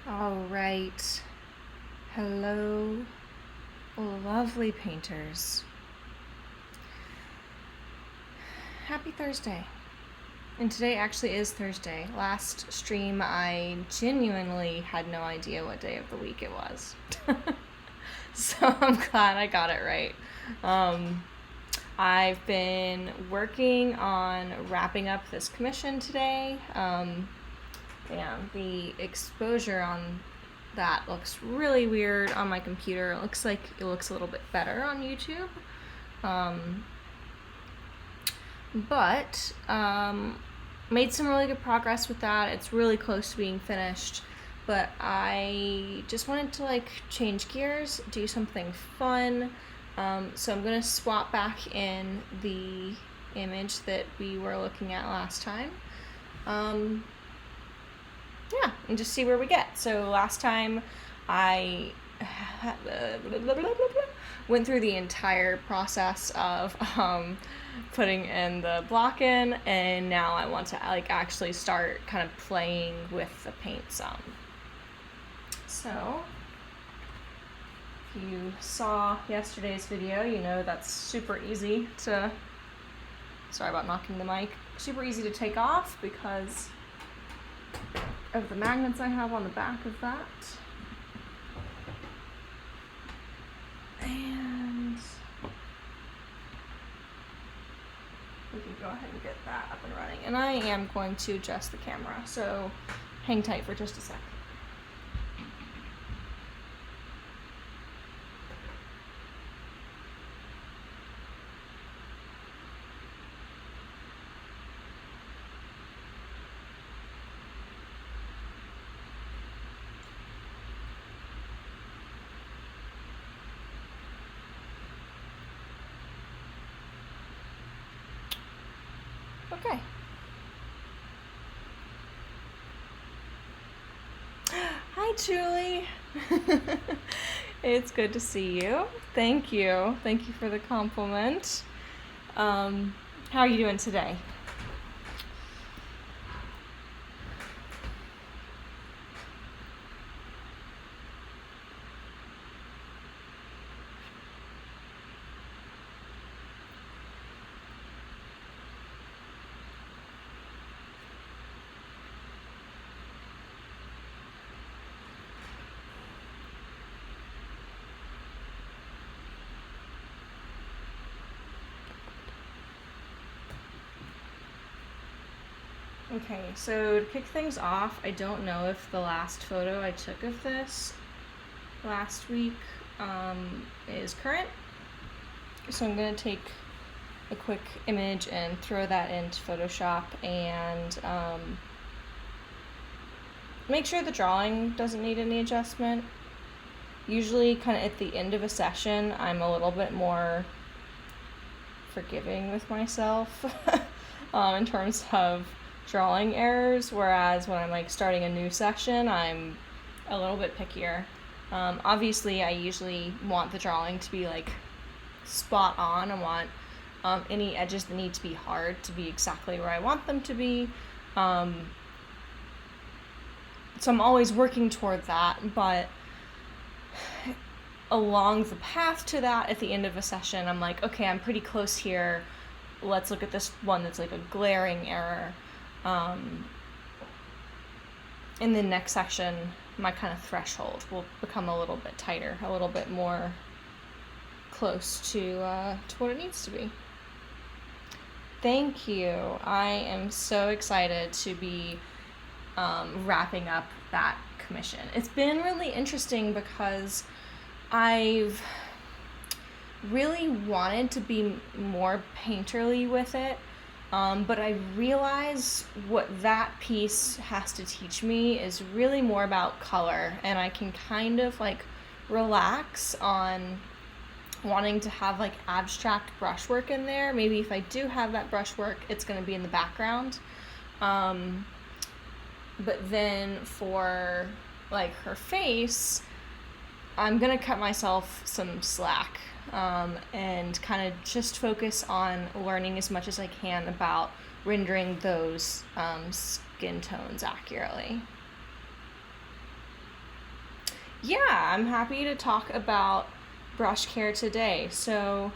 All right. Hello, lovely painters. Happy Thursday. And today actually is Thursday. Last stream, I genuinely had no idea what day of the week it was. So I'm glad I got it right. I've been working on wrapping up this commission today. And the exposure on that looks really weird on my computer. It looks like it looks a little bit better on YouTube. But made some really good progress with that. It's really close to being finished. But I just wanted to change gears, do something fun. So I'm gonna swap back in the image that we were looking at last time. Yeah, and just see where we get. So last time I went through the entire process of putting in the block in, and now I want to actually start kind of playing with the paint some. So if you saw yesterday's video, you know that's super easy to, sorry about knocking the mic, super easy to take off because of the magnets I have on the back of that. And we can go ahead and get that up and running. And I am going to adjust the camera, so hang tight for just a sec. Okay. Hi, Julie. It's good to see you. Thank you. Thank you for the compliment. How are you doing today? Okay, so to kick things off, I don't know if the last photo I took of this last week is current. So I'm going to take a quick image and throw that into Photoshop and make sure the drawing doesn't need any adjustment. Usually kind of at the end of a session, I'm a little bit more forgiving with myself in terms of drawing errors, whereas when I'm starting a new session, I'm a little bit pickier. Obviously, I usually want the drawing to be spot on. I want any edges that need to be hard to be exactly where I want them to be. So I'm always working toward that, but along the path to that at the end of a session, I'm like, okay, I'm pretty close here. Let's look at this one that's a glaring error. In the next section, my kind of threshold will become a little bit tighter, a little bit more close to what it needs to be. Thank you. I am so excited to be wrapping up that commission. It's been really interesting because I've really wanted to be more painterly with it. But I realize what that piece has to teach me is really more about color, and I can kind of relax on wanting to have abstract brushwork in there. Maybe if I do have that brushwork, it's going to be in the background. But then for her face, I'm going to cut myself some slack. And kind of just focus on learning as much as I can about rendering those skin tones accurately. Yeah, I'm happy to talk about brush care today. So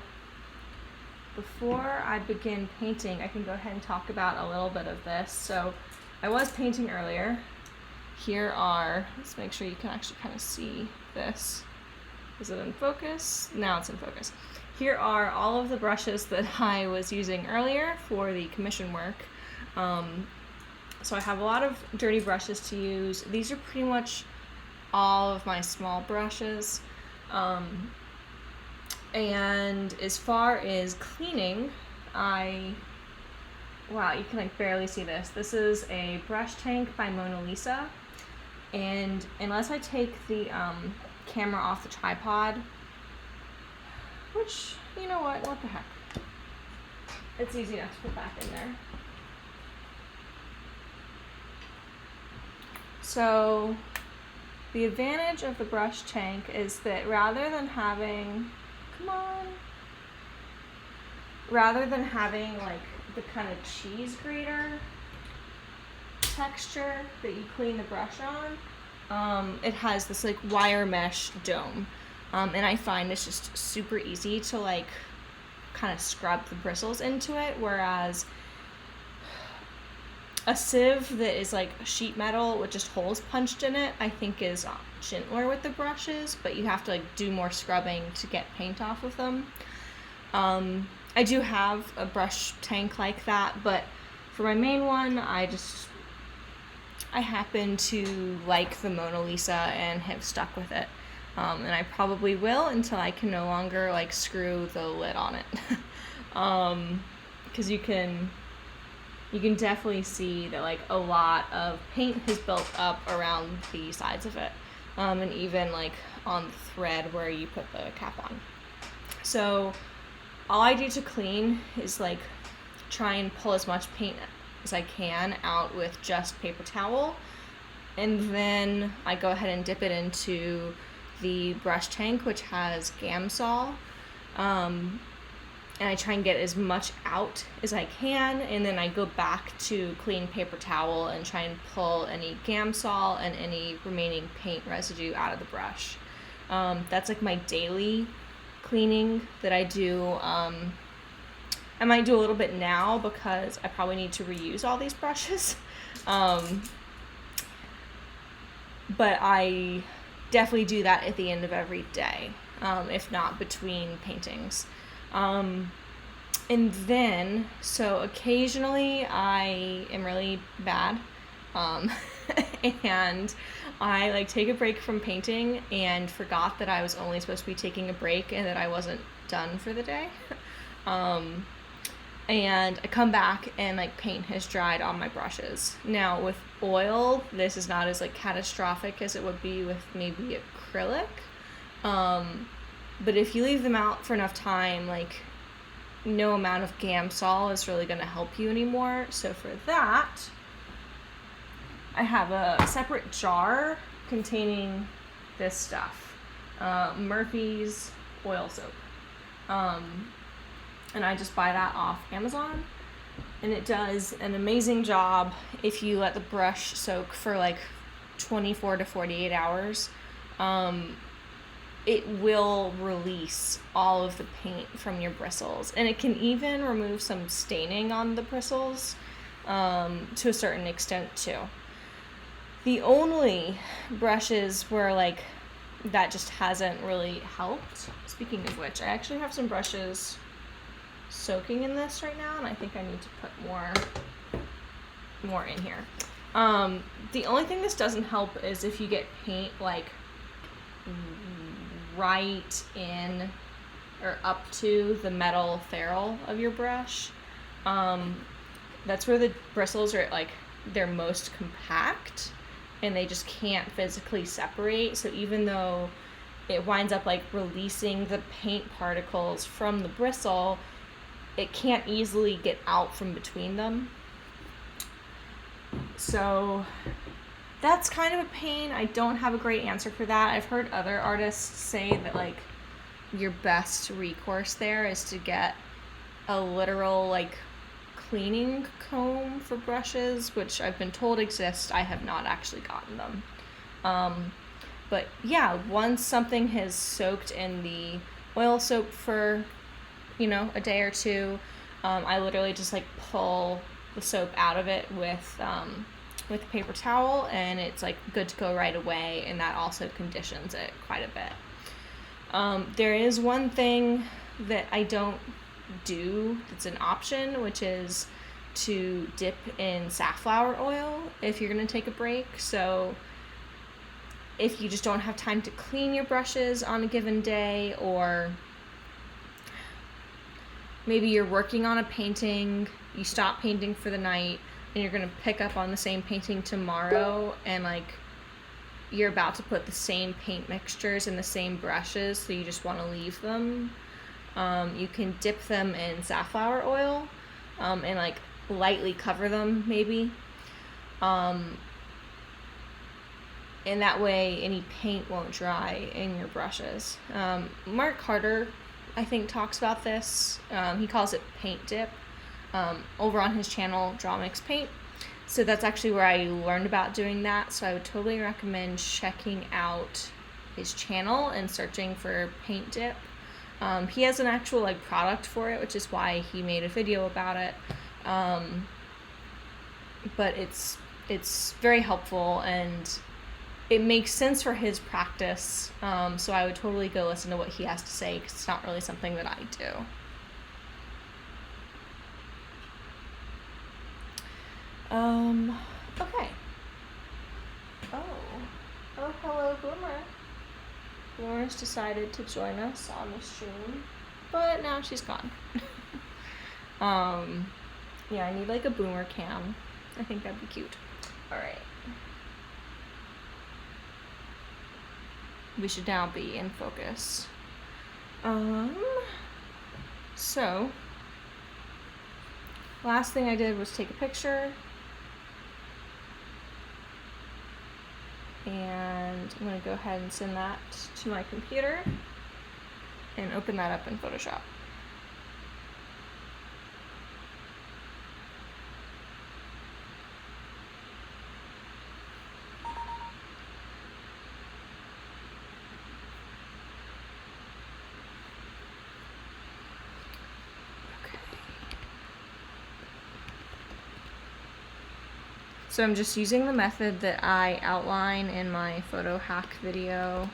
before I begin painting, I can go ahead and talk about a little bit of this. So I was painting earlier. Here are, let's make sure you can actually kind of see this. Is it in focus? Now it's in focus. Here are all of the brushes that I was using earlier for the commission work. So I have a lot of dirty brushes to use. These are pretty much all of my small brushes. And as far as cleaning, wow, you can like barely see this. This is a brush tank by Mona Lisa. And unless I take the camera off the tripod, which, you know what the heck. It's easy enough to put back in there. So the advantage of the brush tank is that rather than having like the kind of cheese grater texture that you clean the brush on, it has this like wire mesh dome. And I find it's just super easy to like kind of scrub the bristles into it, whereas a sieve that is like sheet metal with just holes punched in it, I think is gentler with the brushes, but you have to like do more scrubbing to get paint off of them. I do have a brush tank like that, but for my main one, I happen to like the Mona Lisa and have stuck with it. And I probably will until I can no longer like screw the lid on it. 'Cause you can definitely see that like a lot of paint has built up around the sides of it. And even like on the thread where you put the cap on. So all I do to clean is like try and pull as much paint as I can out with just paper towel. And then I go ahead and dip it into the brush tank, which has Gamsol. And I try and get as much out as I can, and then I go back to clean paper towel and try and pull any Gamsol and any remaining paint residue out of the brush. That's like my daily cleaning that I do. I might do a little bit now because I probably need to reuse all these brushes. But I definitely do that at the end of every day, if not between paintings. And then, so occasionally I am really bad, and I like take a break from painting and forgot that I was only supposed to be taking a break and that I wasn't done for the day. And I come back and like paint has dried on my brushes. Now with oil, this is not as like catastrophic as it would be with maybe acrylic. But if you leave them out for enough time, like no amount of Gamsol is really going to help you anymore. So for that, I have a separate jar containing this stuff, Murphy's oil soap. And I just buy that off Amazon, and it does an amazing job if you let the brush soak for like 24 to 48 hours. It will release all of the paint from your bristles, and it can even remove some staining on the bristles to a certain extent too. The only brushes where like that just hasn't really helped, speaking of which, I actually have some brushes soaking in this right now, and I think I need to put more in here. The only thing this doesn't help is if you get paint like right in or up to the metal ferrule of your brush. That's where the bristles are like they're most compact and they just can't physically separate. So even though it winds up like releasing the paint particles from the bristle, it can't easily get out from between them. So that's kind of a pain. I don't have a great answer for that. I've heard other artists say that like your best recourse there is to get a literal like cleaning comb for brushes, which I've been told exist. I have not actually gotten them. But yeah, once something has soaked in the oil soap for, a day or two, I literally just like pull the soap out of it with a paper towel, and it's like good to go right away, and that also conditions it quite a bit. There is one thing that I don't do that's an option, which is to dip in safflower oil if you're going to take a break. So if you just don't have time to clean your brushes on a given day, or maybe you're working on a painting, you stop painting for the night, and you're going to pick up on the same painting tomorrow, and like you're about to put the same paint mixtures in the same brushes, so you just want to leave them, you can dip them in safflower oil, and like lightly cover them maybe, and that way any paint won't dry in your brushes. Mark Carter, I think, talks about this. He calls it paint dip, over on his channel Draw Mix Paint. So that's actually where I learned about doing that, so I would totally recommend checking out his channel and searching for paint dip. He has an actual like product for it, which is why he made a video about it. But it's very helpful, and it makes sense for his practice. So I would totally go listen to what he has to say, because it's not really something that I do. Okay. Oh, hello, Boomer. Boomer's decided to join us on the stream, but now she's gone. Yeah, I need like a Boomer cam. I think that'd be cute. Alright. We should now be in focus. So, last thing I did was take a picture, and I'm going to go ahead and send that to my computer and open that up in Photoshop. So I'm just using the method that I outline in my photo hack video,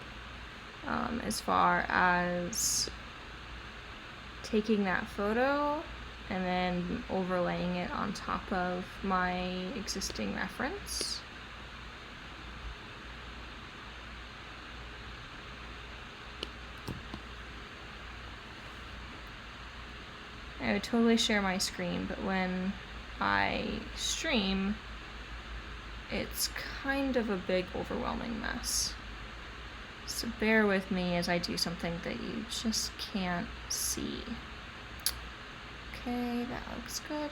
as far as taking that photo and then overlaying it on top of my existing reference. I would totally share my screen, but when I stream, it's kind of a big, overwhelming mess. So bear with me as I do something that you just can't see. Okay, that looks good.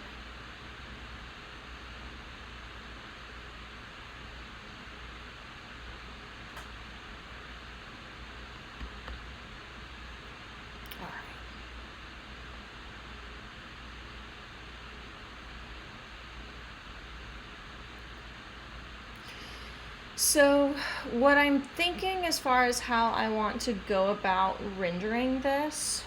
So what I'm thinking as far as how I want to go about rendering this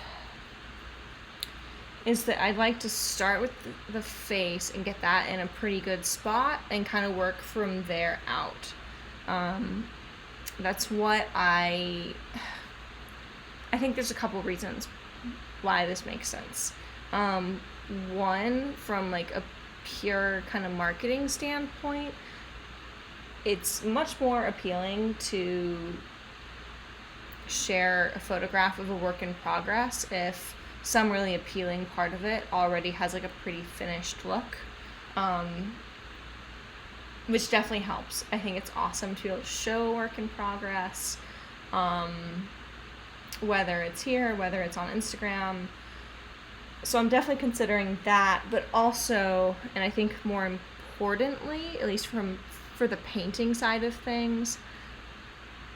is that I'd like to start with the face and get that in a pretty good spot and kind of work from there out. That's what I think there's a couple reasons why this makes sense. One, from like a pure kind of marketing standpoint, it's much more appealing to share a photograph of a work in progress if some really appealing part of it already has like a pretty finished look, which definitely helps. I think it's awesome to be able to show work in progress, whether it's here, whether it's on Instagram. So I'm definitely considering that, but also, and I think more importantly, at least for the painting side of things,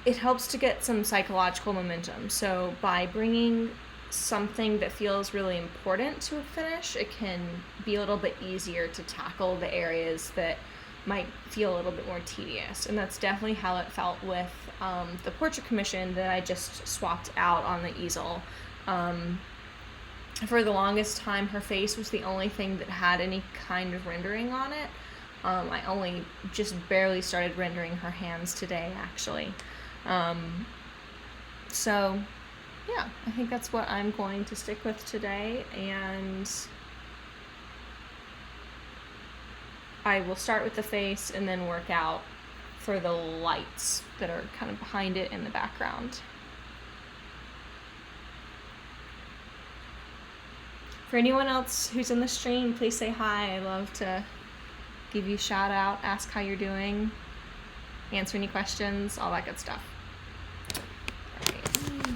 it helps to get some psychological momentum. So by bringing something that feels really important to a finish, it can be a little bit easier to tackle the areas that might feel a little bit more tedious. And that's definitely how it felt with the portrait commission that I just swapped out on the easel. For the longest time, her face was the only thing that had any kind of rendering on it. I only just barely started rendering her hands today, actually. So, yeah, I think that's what I'm going to stick with today, and I will start with the face and then work out for the lights that are kind of behind it in the background. For anyone else who's in the stream, please say hi. I love to give you a shout out, ask how you're doing, answer any questions, all that good stuff. All right.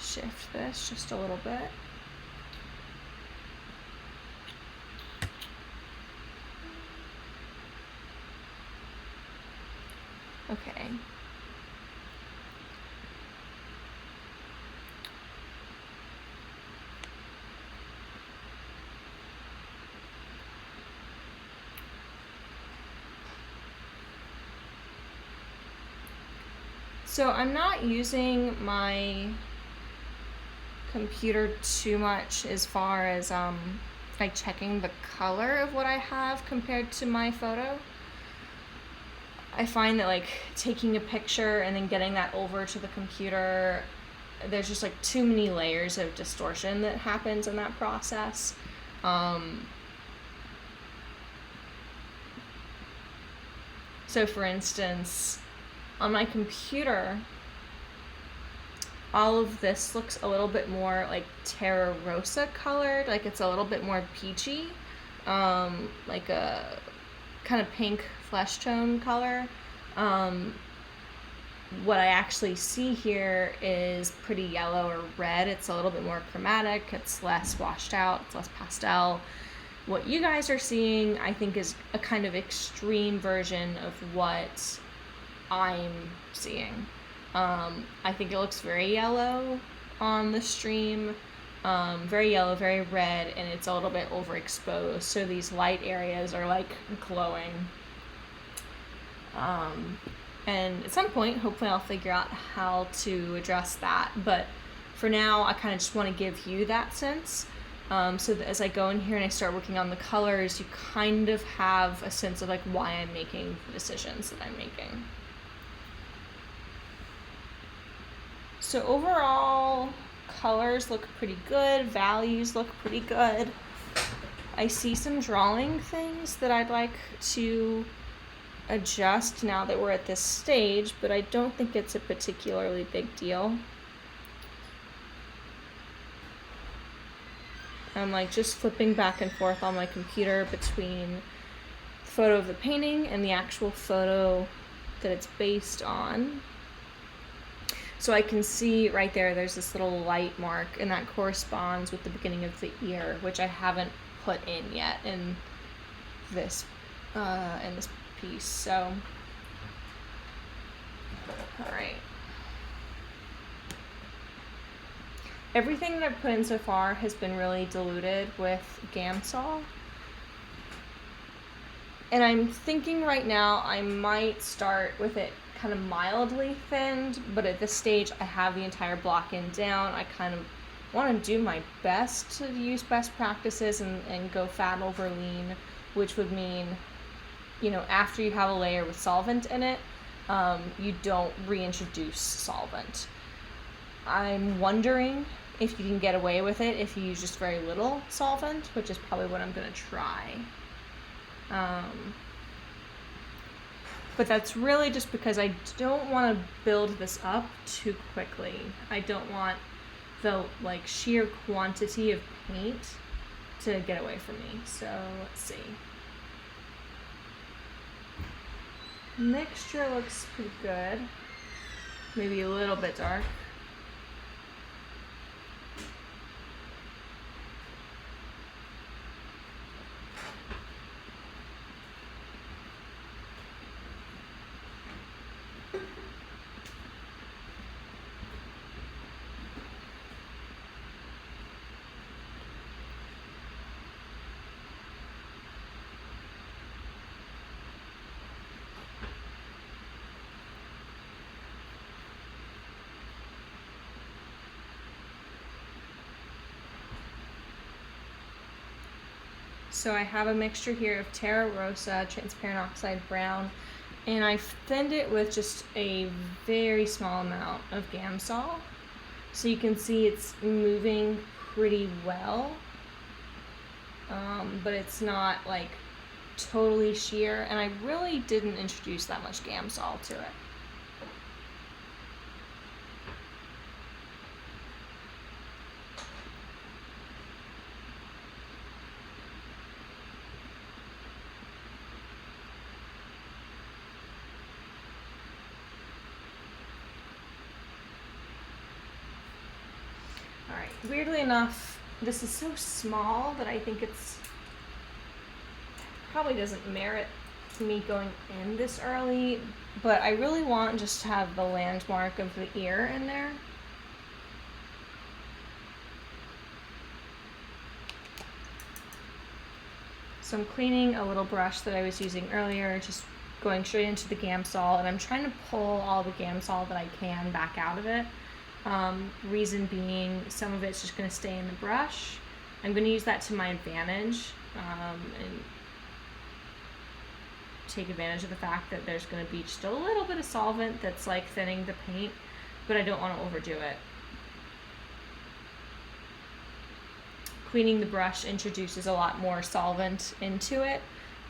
Shift this just a little bit. Okay. So I'm not using my computer too much as far as like checking the color of what I have compared to my photo. I find that like taking a picture and then getting that over to the computer, there's just like too many layers of distortion that happens in that process. So for instance, on my computer, all of this looks a little bit more like Terra Rosa colored, like it's a little bit more peachy, like a kind of pink flesh tone color. What I actually see here is pretty yellow or red. It's a little bit more chromatic, it's less washed out, it's less pastel. What you guys are seeing, I think, is a kind of extreme version of what I'm seeing. I think it looks very yellow on the stream, very yellow, very red, and it's a little bit overexposed, so these light areas are like glowing. And at some point, hopefully I'll figure out how to address that, but for now, I kind of just want to give you that sense, so that as I go in here and I start working on the colors, you kind of have a sense of like why I'm making the decisions that I'm making. So overall, colors look pretty good, values look pretty good. I see some drawing things that I'd like to adjust now that we're at this stage, but I don't think it's a particularly big deal. I'm like just flipping back and forth on my computer between the photo of the painting and the actual photo that it's based on. So I can see right there's this little light mark, and that corresponds with the beginning of the ear, which I haven't put in yet in this piece. So, all right. Everything that I've put in so far has been really diluted with Gamsol. And I'm thinking right now I might start with it kind of mildly thinned, but at this stage I have the entire block in down. I kind of want to do my best to use best practices and go fat over lean, which would mean, you know, after you have a layer with solvent in it, you don't reintroduce solvent. I'm wondering if you can get away with it if you use just very little solvent, which is probably what I'm going to try. But that's really just because I don't want to build this up too quickly. I don't want the like sheer quantity of paint to get away from me. So let's see. Mixture looks pretty good. Maybe a little bit dark. So I have a mixture here of Terra Rosa, transparent oxide brown, and I thinned it with just a very small amount of Gamsol. So you can see it's moving pretty well, but it's not like totally sheer, and I really didn't introduce that much Gamsol to it. Alright, weirdly enough, this is so small that I think it's probably doesn't merit me going in this early, but I really want just to have the landmark of the ear in there. So I'm cleaning a little brush that I was using earlier, just going straight into the Gamsol, and I'm trying to pull all the Gamsol that I can back out of it. Reason being, some of it's just going to stay in the brush. I'm going to use that to my advantage, and take advantage of the fact that there's going to be just a little bit of solvent that's like thinning the paint, but I don't want to overdo it. Cleaning the brush introduces a lot more solvent into it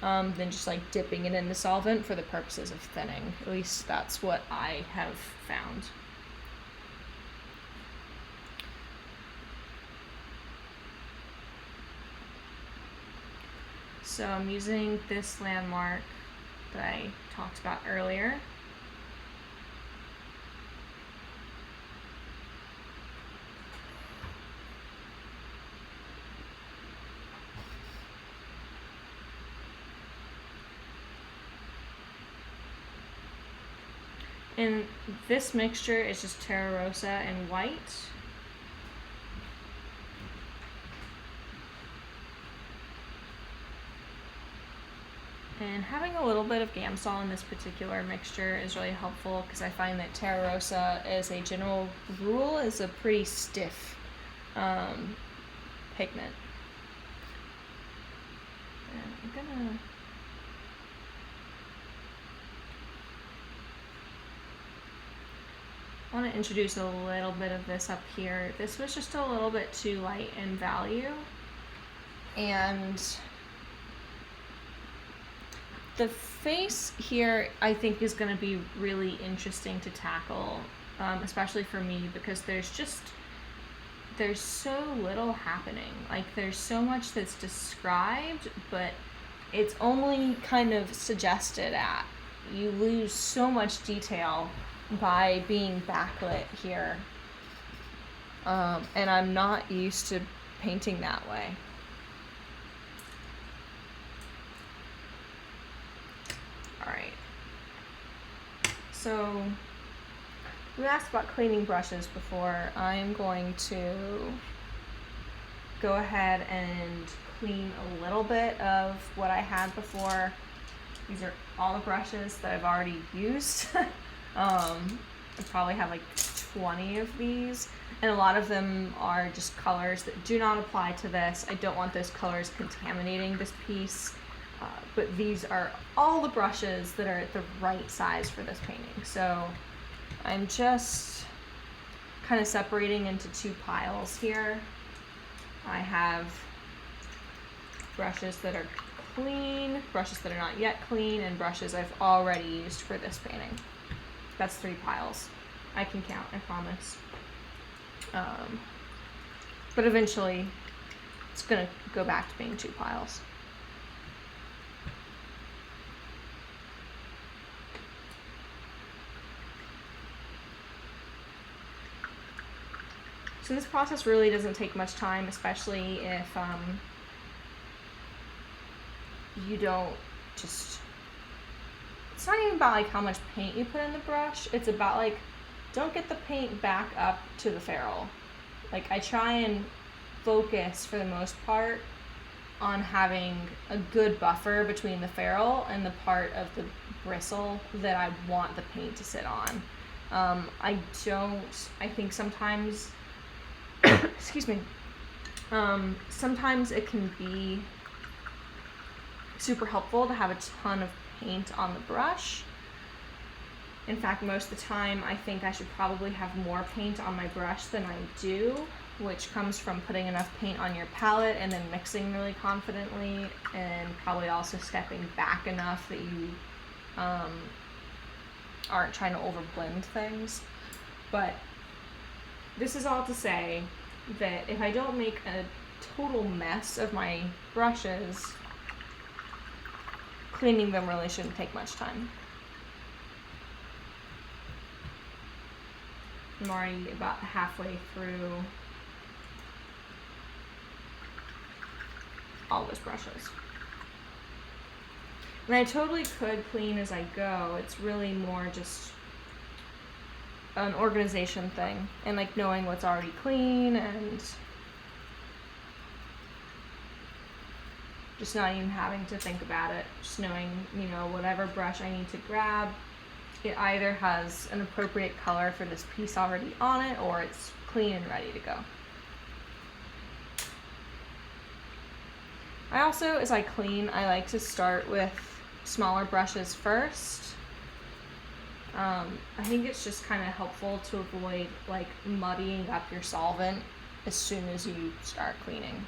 than just like dipping it in the solvent for the purposes of thinning. At least that's what I have found. So I'm using this landmark that I talked about earlier. And this mixture is just Terra Rosa and white. And having a little bit of Gamsol in this particular mixture is really helpful because I find that Terra Rosa, as a general rule, is a pretty stiff pigment. And I'm I want to introduce a little bit of this up here. This was just a little bit too light in value, and the face here I think is going to be really interesting to tackle, especially for me, because there's so little happening. Like, there's so much that's described, but it's only kind of suggested at. You lose so much detail by being backlit here, and I'm not used to painting that way. Alright, so we asked about cleaning brushes before. I'm going to go ahead and clean a little bit of what I had before. These are all the brushes that I've already used. I probably have like 20 of these, and a lot of them are just colors that do not apply to this. I don't want those colors contaminating this piece, but these are all the brushes that are at the right size for this painting. So I'm just kind of separating into two piles here. I have brushes that are clean, brushes that are not yet clean, and brushes I've already used for this painting. That's 3 piles. I can count, I promise. But eventually, it's gonna go back to being 2 piles. So this process really doesn't take much time, especially if you don't just... It's not even about like how much paint you put in the brush. It's about like, don't get the paint back up to the ferrule. Like, I try and focus for the most part on having a good buffer between the ferrule and the part of the bristle that I want the paint to sit on. I think sometimes, excuse me, sometimes it can be super helpful to have a ton of paint on the brush. In fact, most of the time I think I should probably have more paint on my brush than I do, which comes from putting enough paint on your palette and then mixing really confidently, and probably also stepping back enough that you aren't trying to overblend things. But this is all to say that if I don't make a total mess of my brushes, cleaning them really shouldn't take much time. I'm already about halfway through all those brushes. And I totally could clean as I go. It's really more just an organization thing, and like knowing what's already clean and just not even having to think about it. Just knowing, you know, whatever brush I need to grab, it either has an appropriate color for this piece already on it, or it's clean and ready to go. I also, as I clean, I like to start with smaller brushes first. I think it's just kind of helpful to avoid like muddying up your solvent as soon as you start cleaning.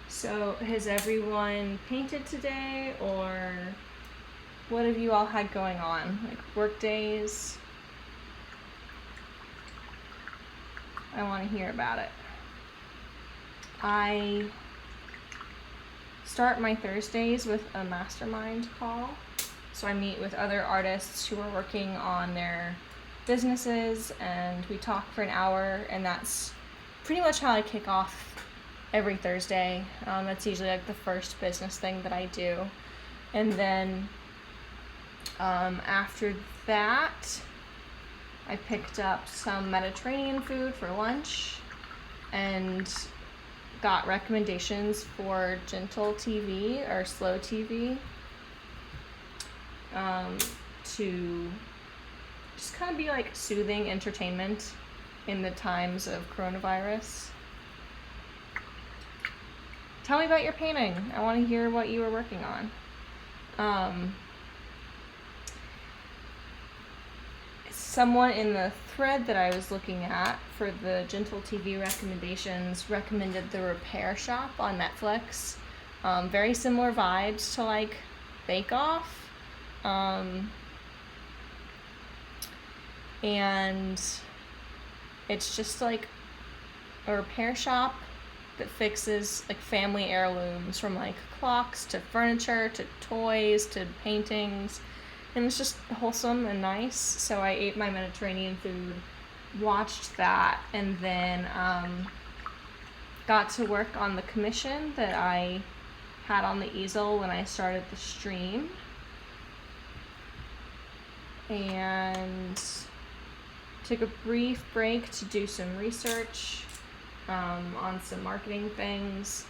So has everyone painted today, or what have you all had going on? Like work days? I want to hear about it. I start my Thursdays with a mastermind call. So I meet with other artists who are working on their businesses, and we talk for an hour, and that's pretty much how I kick off every Thursday. That's usually like the first business thing that I do. And then after that, I picked up some Mediterranean food for lunch and got recommendations for gentle TV or slow TV to just kind of be like soothing entertainment in the times of coronavirus. Tell me about your painting. I want to hear what you were working on. Someone in the thread that I was looking at for the Gentle TV recommendations recommended The Repair Shop on Netflix. Very similar vibes to like Bake Off. And it's just like a repair shop that fixes like family heirlooms, from like clocks to furniture to toys to paintings, and it's just wholesome and nice. So I ate my Mediterranean food, watched that, and then got to work on the commission that I had on the easel when I started the stream, and took a brief break to do some research on some marketing things.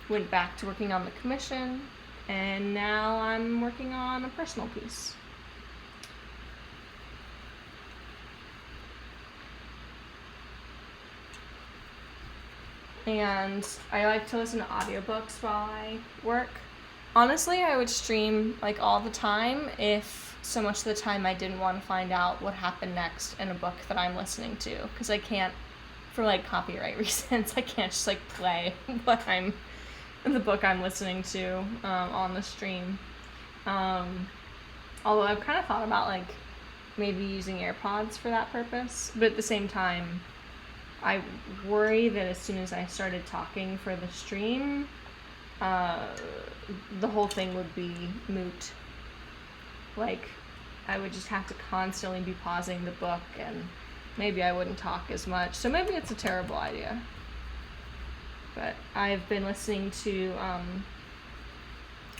Went back to working on the commission, and now I'm working on a personal piece. And I like to listen to audiobooks while I work. Honestly, I would stream like all the time if so much of the time I didn't want to find out what happened next in a book that I'm listening to, because I can't, for like copyright reasons, I can't just like play the book I'm listening to on the stream. Although I've kind of thought about like maybe using AirPods for that purpose, but at the same time I worry that as soon as I started talking for the stream, the whole thing would be moot. Like, I would just have to constantly be pausing the book, and maybe I wouldn't talk as much. So maybe it's a terrible idea. But I've been listening to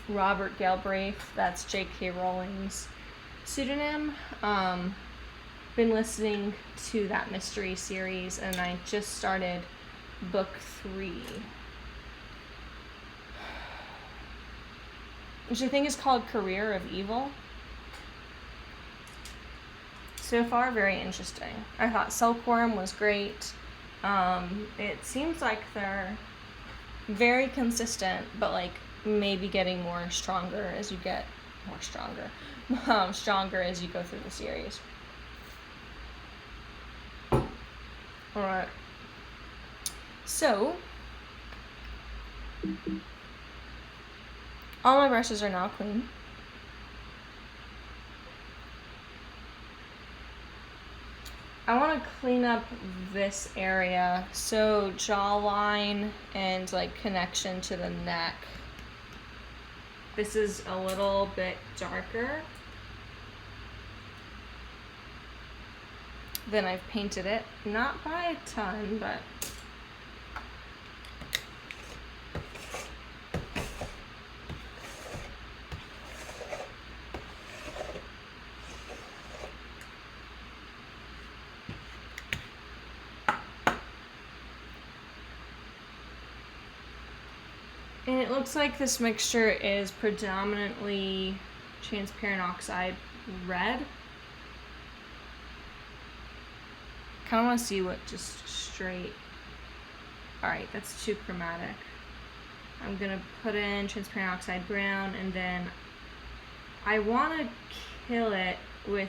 Robert Galbraith, that's J.K. Rowling's pseudonym. Been listening to that mystery series, and I just started book 3. which I think is called Career of Evil. So far, very interesting. I thought Silkworm was great. It seems like they're very consistent, but like maybe getting more stronger as you get stronger as you go through the series. All right. So all my brushes are now clean. I want to clean up this area, so jawline and like connection to the neck. This is a little bit darker than I've painted it. Not by a ton, but and it looks like this mixture is predominantly transparent oxide red. Kind of want to see what just straight. Alright, that's too chromatic. I'm going to put in transparent oxide brown, and then I want to kill it with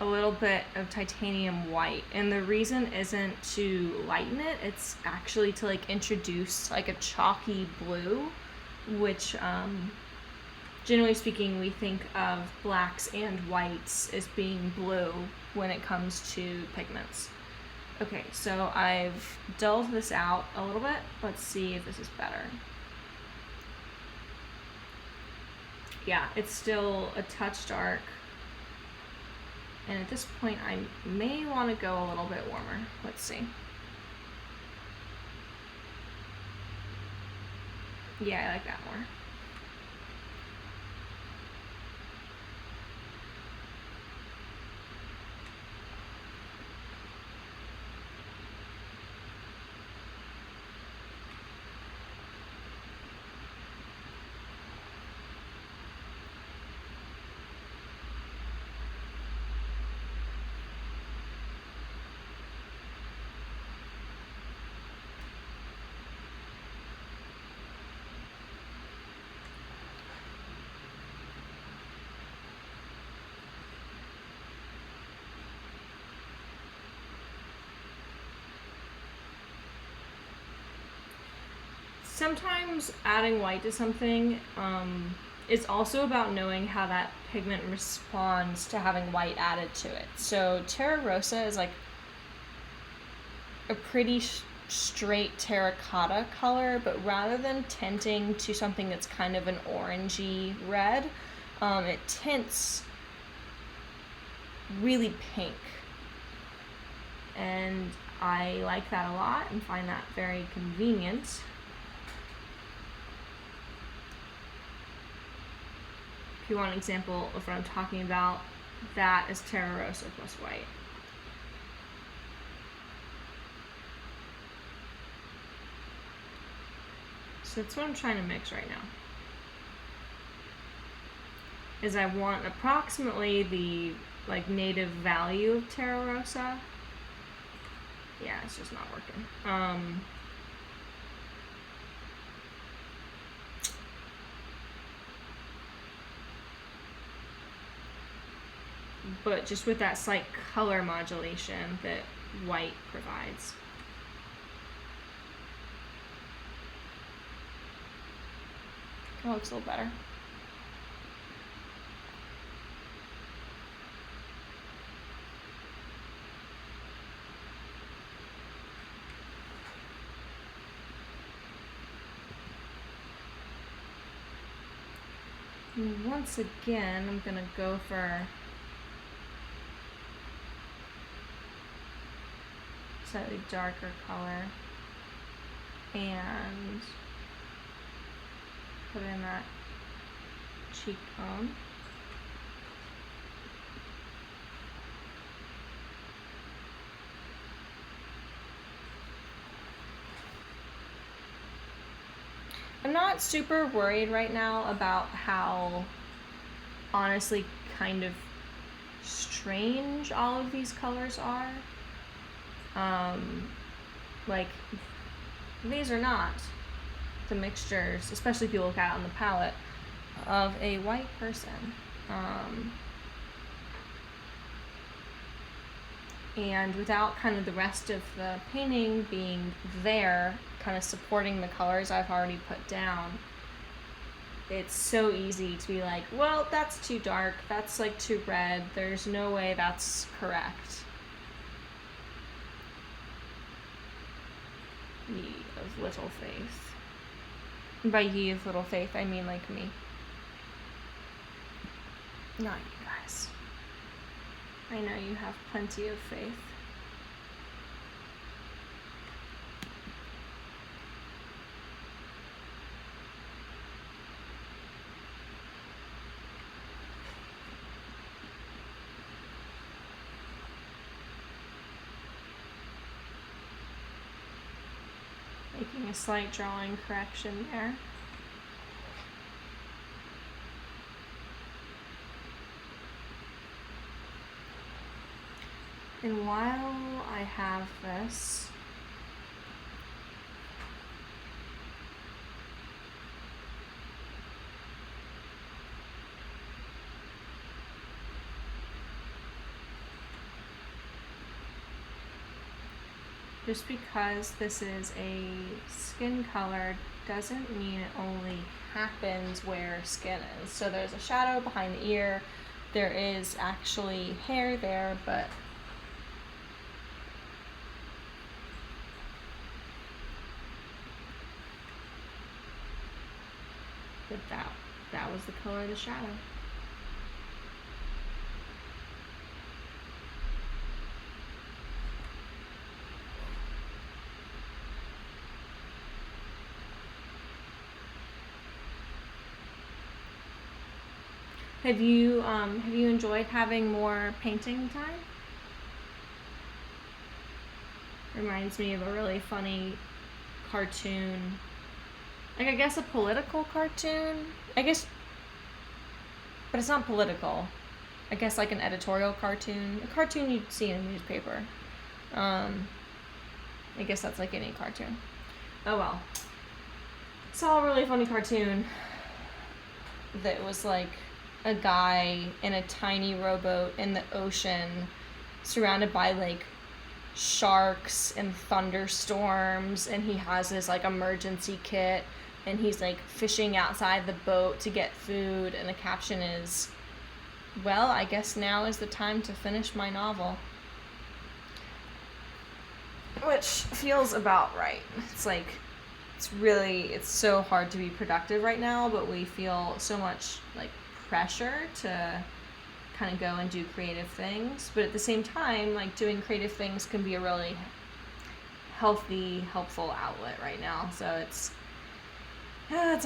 a little bit of titanium white, and the reason isn't to lighten it, it's actually to like introduce like a chalky blue, which generally speaking we think of blacks and whites as being blue when it comes to pigments. Okay, so I've dulled this out a little bit. Let's see if this is better. Yeah, it's still a touch dark. And at this point, I may want to go a little bit warmer. Let's see. Yeah, I like that more. Sometimes adding white to something is also about knowing how that pigment responds to having white added to it. So Terra Rosa is like a pretty straight terracotta color, but rather than tinting to something that's kind of an orangey red, it tints really pink. And I like that a lot and find that very convenient. If you want an example of what I'm talking about, that is Terra Rosa plus white. So that's what I'm trying to mix right now. Is I want approximately the like native value of Terra Rosa. Yeah, it's just not working. But just with that slight color modulation that white provides. That looks a little better. And once again, I'm gonna go for slightly darker color and put in that cheekbone. I'm not super worried right now about how honestly kind of strange all of these colors are. Like, these are not the mixtures, especially if you look at it on the palette, of a white person. And without kind of the rest of the painting being there, kind of supporting the colors I've already put down, it's so easy to be like, well, that's too dark, that's like too red, there's no way that's correct. Ye of little faith. And by ye of little faith, I mean like me. Not you guys. I know you have plenty of faith. Making a slight drawing correction there. And while I have this, just because this is a skin color doesn't mean it only happens where skin is. So there's a shadow behind the ear, there is actually hair there, but that was the color of the shadow. Have you enjoyed having more painting time? Reminds me of a really funny cartoon. Like, I guess a political cartoon? I guess, but it's not political. I guess like an editorial cartoon. A cartoon you'd see in a newspaper. I guess that's like any cartoon. Oh well. Saw a really funny cartoon that was like a guy in a tiny rowboat in the ocean surrounded by like sharks and thunderstorms, and he has this like emergency kit, and he's like fishing outside the boat to get food, and the caption is, well, I guess now is the time to finish my novel. Which feels about right. It's like, it's so hard to be productive right now, but we feel so much like pressure to kind of go and do creative things. But at the same time, like, doing creative things can be a really healthy, helpful outlet right now. So it's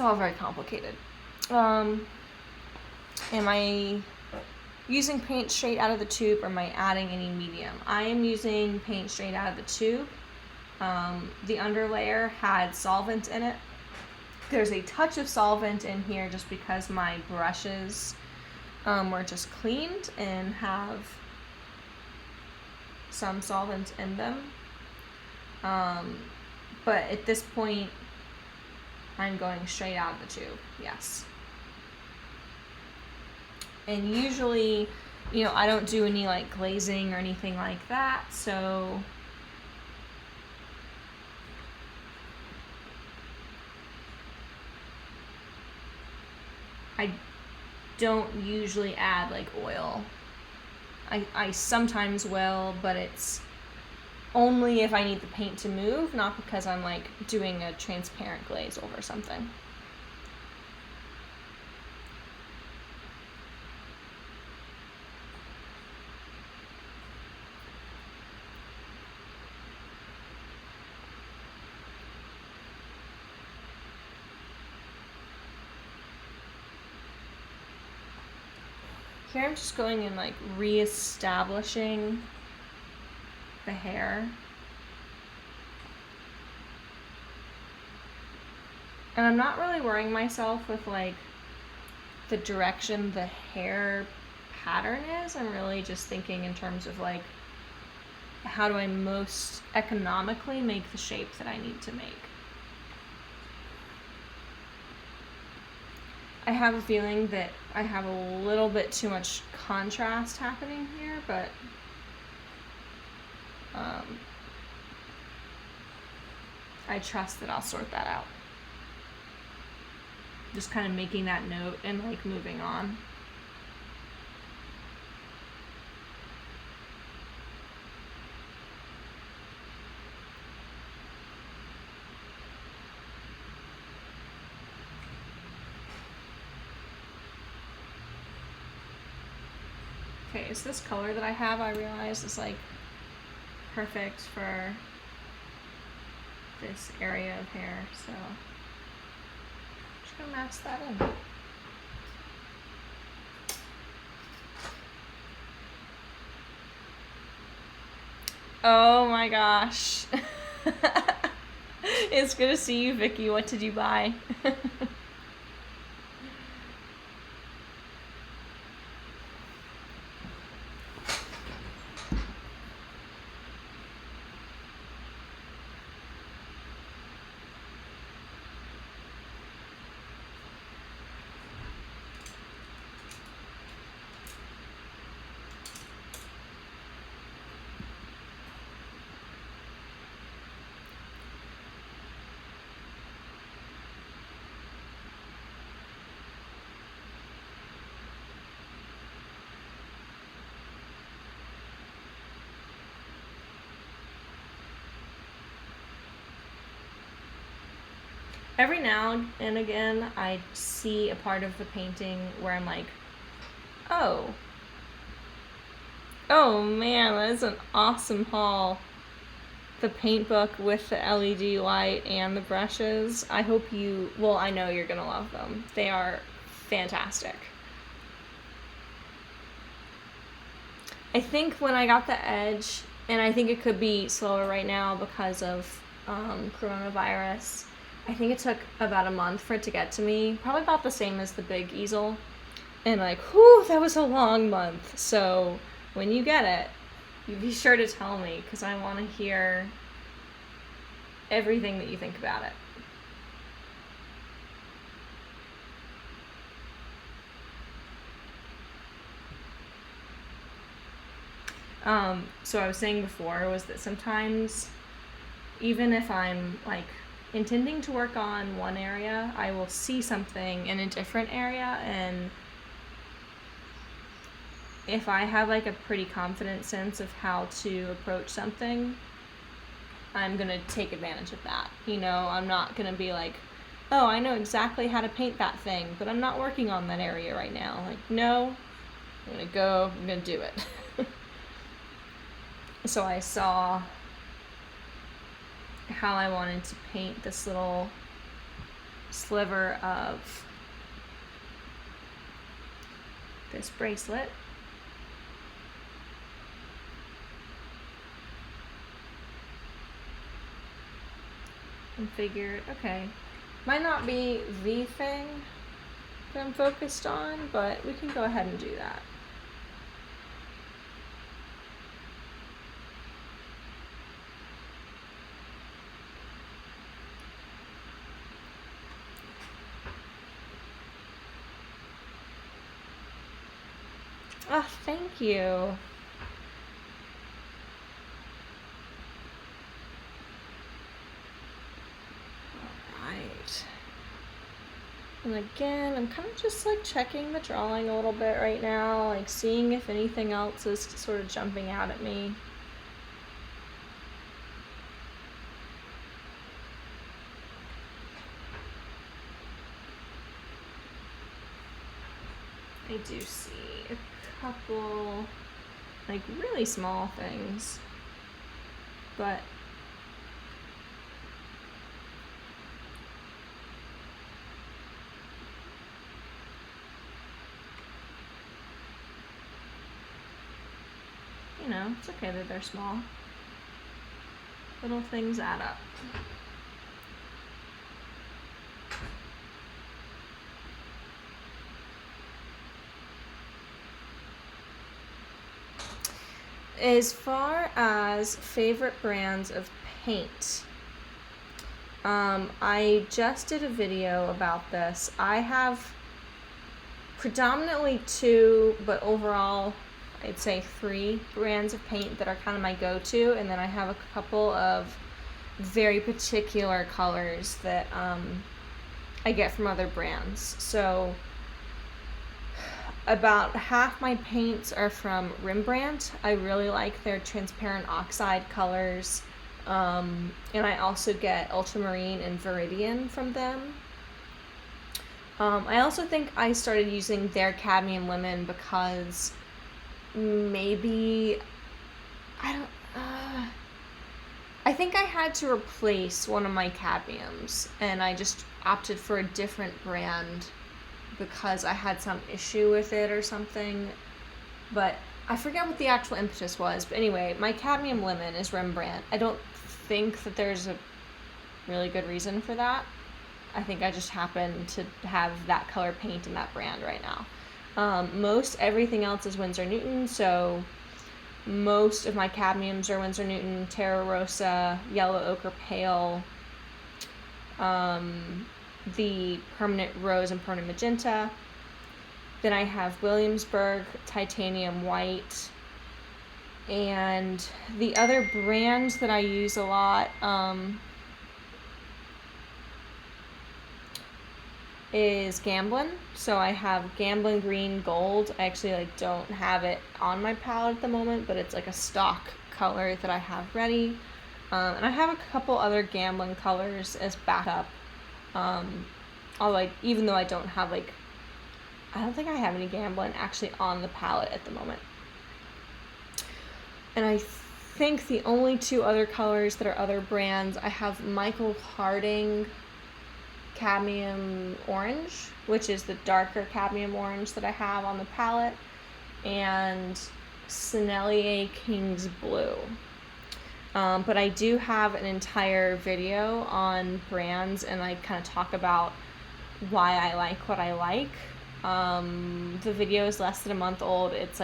all very complicated. Am I using paint straight out of the tube, or am I adding any medium? I am using paint straight out of the tube. The underlayer had solvent in it. There's a touch of solvent in here just because my brushes were just cleaned and have some solvent in them. But at this point, I'm going straight out of the tube, yes. And usually, I don't do any like glazing or anything like that, so I don't usually add like oil. I sometimes will, but it's only if I need the paint to move, not because I'm like doing a transparent glaze over something. Here I'm just going and like re-establishing the hair. And I'm not really worrying myself with like the direction the hair pattern is. I'm really just thinking in terms of like, how do I most economically make the shape that I need to make? I have a feeling that I have a little bit too much contrast happening here, but I trust that I'll sort that out. Just kind of making that note and like moving on. Okay, so this color that I have, I realize, is like perfect for this area of hair, so I'm just gonna mask that in. Oh my gosh. It's good to see you, Vicky. What did you buy? Every now and again, I see a part of the painting where I'm like, oh man, that is an awesome haul. The paint book with the LED light and the brushes. I hope you, well, I know you're gonna love them. They are fantastic. I think when I got the edge, and I think it could be slower right now because of coronavirus, I think it took about a month for it to get to me. Probably about the same as the big easel. And like, whew, that was a long month. So when you get it, you be sure to tell me, because I want to hear everything that you think about it. So I was saying before was that sometimes, even if I'm like intending to work on one area, I will see something in a different area, and if I have like a pretty confident sense of how to approach something, I'm gonna take advantage of that. You know, I'm not gonna be like, oh, I know exactly how to paint that thing, but I'm not working on that area right now. Like, no, I'm gonna do it. So I saw how I wanted to paint this little sliver of this bracelet. And figured, okay, might not be the thing that I'm focused on, but we can go ahead and do that. Oh, thank you. Alright. And again, I'm kind of just like checking the drawing a little bit right now, like seeing if anything else is sort of jumping out at me. I do see a couple like really small things, but you know, it's okay that they're small. Little things add up. As far as favorite brands of paint, I just did a video about this. I have predominantly 2, but overall I'd say 3 brands of paint that are kind of my go-to, and then I have a couple of very particular colors that I get from other brands. So about half my paints are from Rembrandt. I really like their transparent oxide colors, and I also get ultramarine and viridian from them. I also think I started using their cadmium lemon because maybe I think I had to replace one of my cadmiums, and I just opted for a different brand because I had some issue with it or something, but I forget what the actual impetus was. But anyway, my cadmium lemon is Rembrandt. I don't think that there's a really good reason for that. I think I just happen to have that color paint in that brand right now. Most everything else is Winsor Newton, so most of my cadmiums are Winsor Newton, Terra Rosa, Yellow Ochre Pale, the Permanent Rose and Permanent Magenta. Then I have Williamsburg, Titanium White, and the other brand that I use a lot is Gamblin. So I have Gamblin Green Gold. I actually don't have it on my palette at the moment, but it's like a stock color that I have ready. And I have a couple other Gamblin colors as backup. Even though I don't have I don't think I have any Gamblin actually on the palette at the moment. And I think the only 2 other colors that are other brands, I have Michael Harding Cadmium Orange, which is the darker cadmium orange that I have on the palette, and Sennelier King's Blue. But I do have an entire video on brands, and I kind of talk about why I like what I like. The video is less than a month old. It's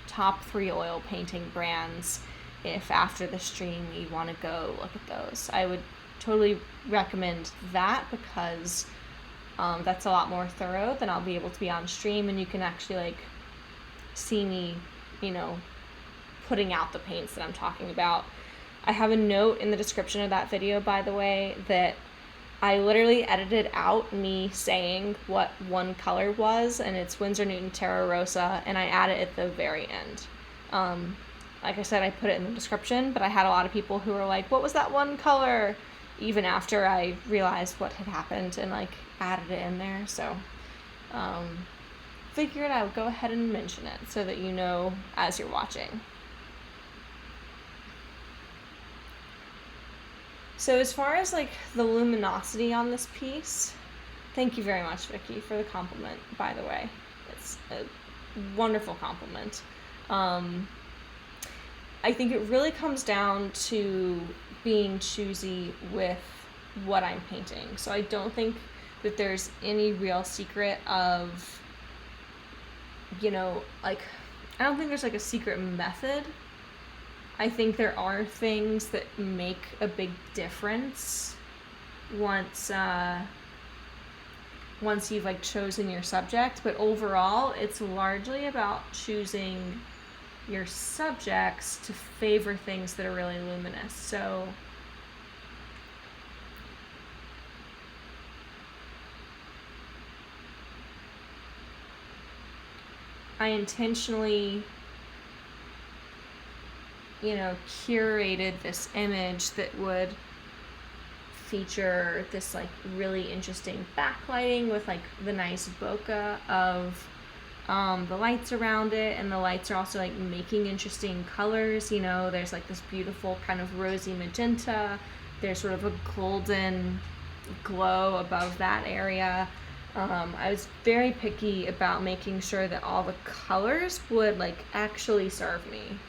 top 3 oil painting brands. If after the stream you want to go look at those, I would totally recommend that because that's a lot more thorough than I'll be able to be on stream, and you can actually see me, putting out the paints that I'm talking about. I have a note in the description of that video, by the way, that I literally edited out me saying what one color was, and it's Winsor Newton Terra Rosa, and I add it at the very end. Like I said, I put it in the description, but I had a lot of people who were like, what was that one color? Even after I realized what had happened and added it in there. So figured I would go ahead and mention it so that you know as you're watching. So as far as the luminosity on this piece, thank you very much, Vicky, for the compliment, by the way. It's a wonderful compliment. I think it really comes down to being choosy with what I'm painting. So I don't think that there's any real secret of, I don't think there's a secret method. I think there are things that make a big difference once you've chosen your subject, but overall it's largely about choosing your subjects to favor things that are really luminous. So I intentionally curated this image that would feature this really interesting backlighting with the nice bokeh of the lights around it, and the lights are also making interesting colors. There's this beautiful kind of rosy magenta. There's sort of a golden glow above that area. I was very picky about making sure that all the colors would actually serve me.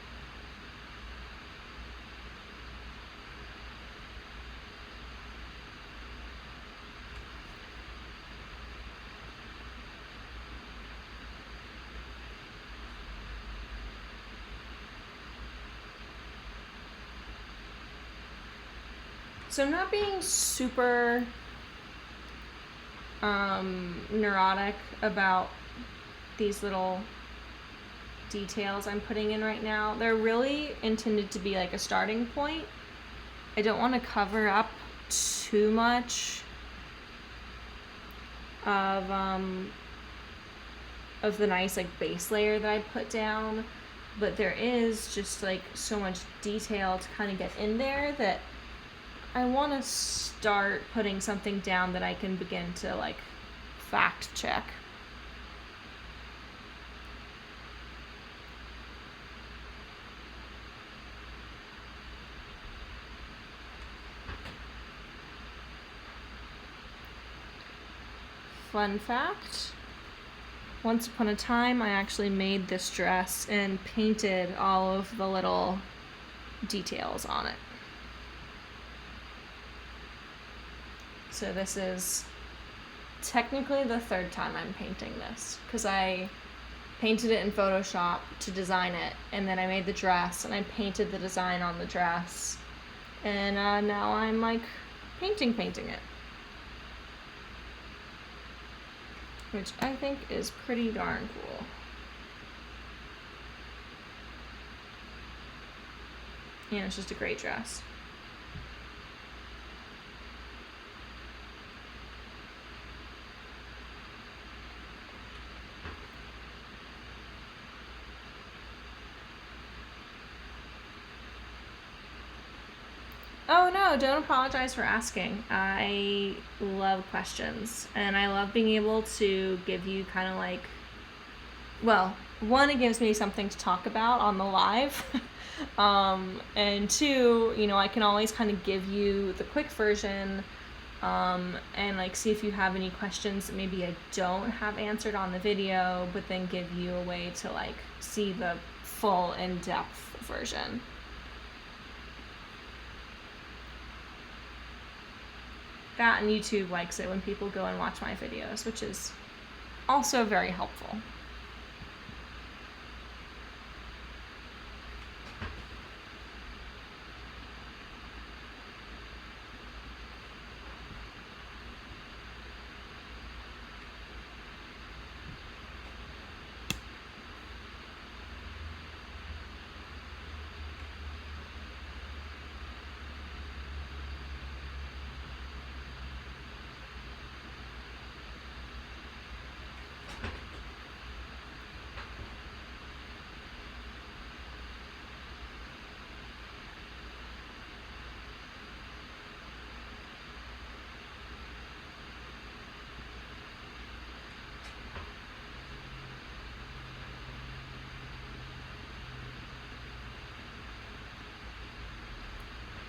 So I'm not being super neurotic about these little details I'm putting in right now. They're really intended to be like a starting point. I don't want to cover up too much of the nice like base layer that I put down, but there is just like so much detail to kind of get in there that I want to start putting something down that I can begin to like fact check. Fun fact, once upon a time I actually made this dress and painted all of the little details on it. So this is technically the third time I'm painting this, because I painted it in Photoshop to design it, and then I made the dress and I painted the design on the dress, and now I'm like painting it, which I think is pretty darn cool. And it's just a great dress. Oh no, don't apologize for asking. I love questions, and I love being able to give you kind of like, well, one, it gives me something to talk about on the live, and two, you know, I can always kind of give you the quick version, and like see if you have any questions that maybe I don't have answered on the video, but then give you a way to like see the full in-depth version. That, and YouTube likes it when people go and watch my videos, which is also very helpful.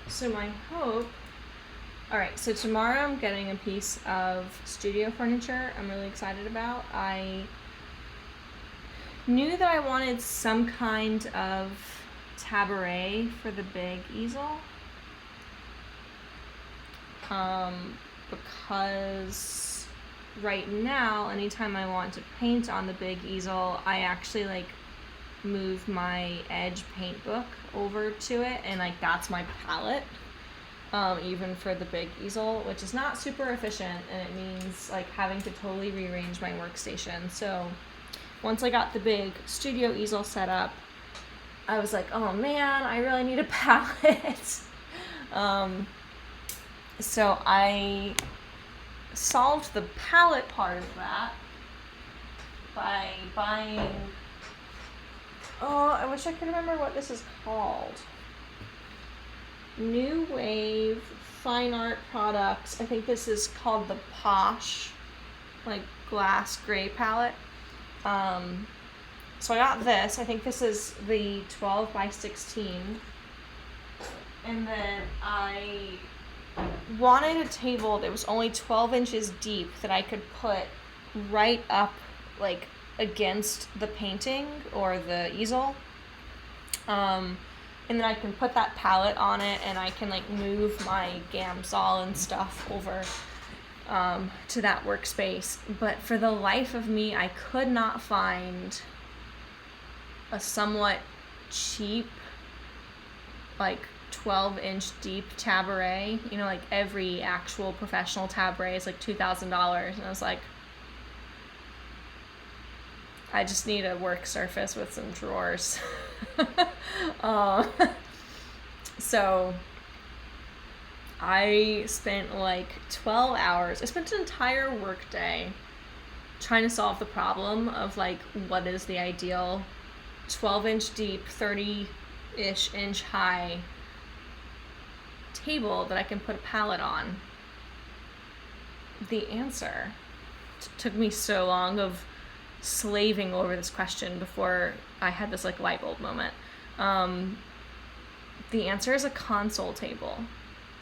So my hope, all right, so tomorrow I'm getting a piece of studio furniture I'm really excited about. I knew that I wanted some kind of tabouret for the big easel, because right now, anytime I want to paint on the big easel, I actually like move my edge paint book over to it, and like that's my palette, even for the big easel, which is not super efficient, and it means like having to totally rearrange my workstation. So once I got the big studio easel set up, I was like, oh man, I really need a palette. So I solved the palette part of that by buying, oh, I wish I could remember what this is called. New Wave Fine Art Products. I think this is called the Posh, like glass gray palette. So I got this. I think this is the 12 by 16. And then I wanted a table that was only 12 inches deep that I could put right up like against the painting or the easel, and then I can put that palette on it, and I can like move my Gamsol and stuff over to that workspace. But for the life of me, I could not find a somewhat cheap like 12-inch deep taboret. You know, like every actual professional taboret is like $2,000. And I was like, I just need a work surface with some drawers. So I spent like 12 hours. I spent an entire work day trying to solve the problem of like, what is the ideal 12-inch deep, 30-ish inch high table that I can put a palette on. The answer took me so long of slaving over this question before I had this like light bulb moment. The answer is a console table.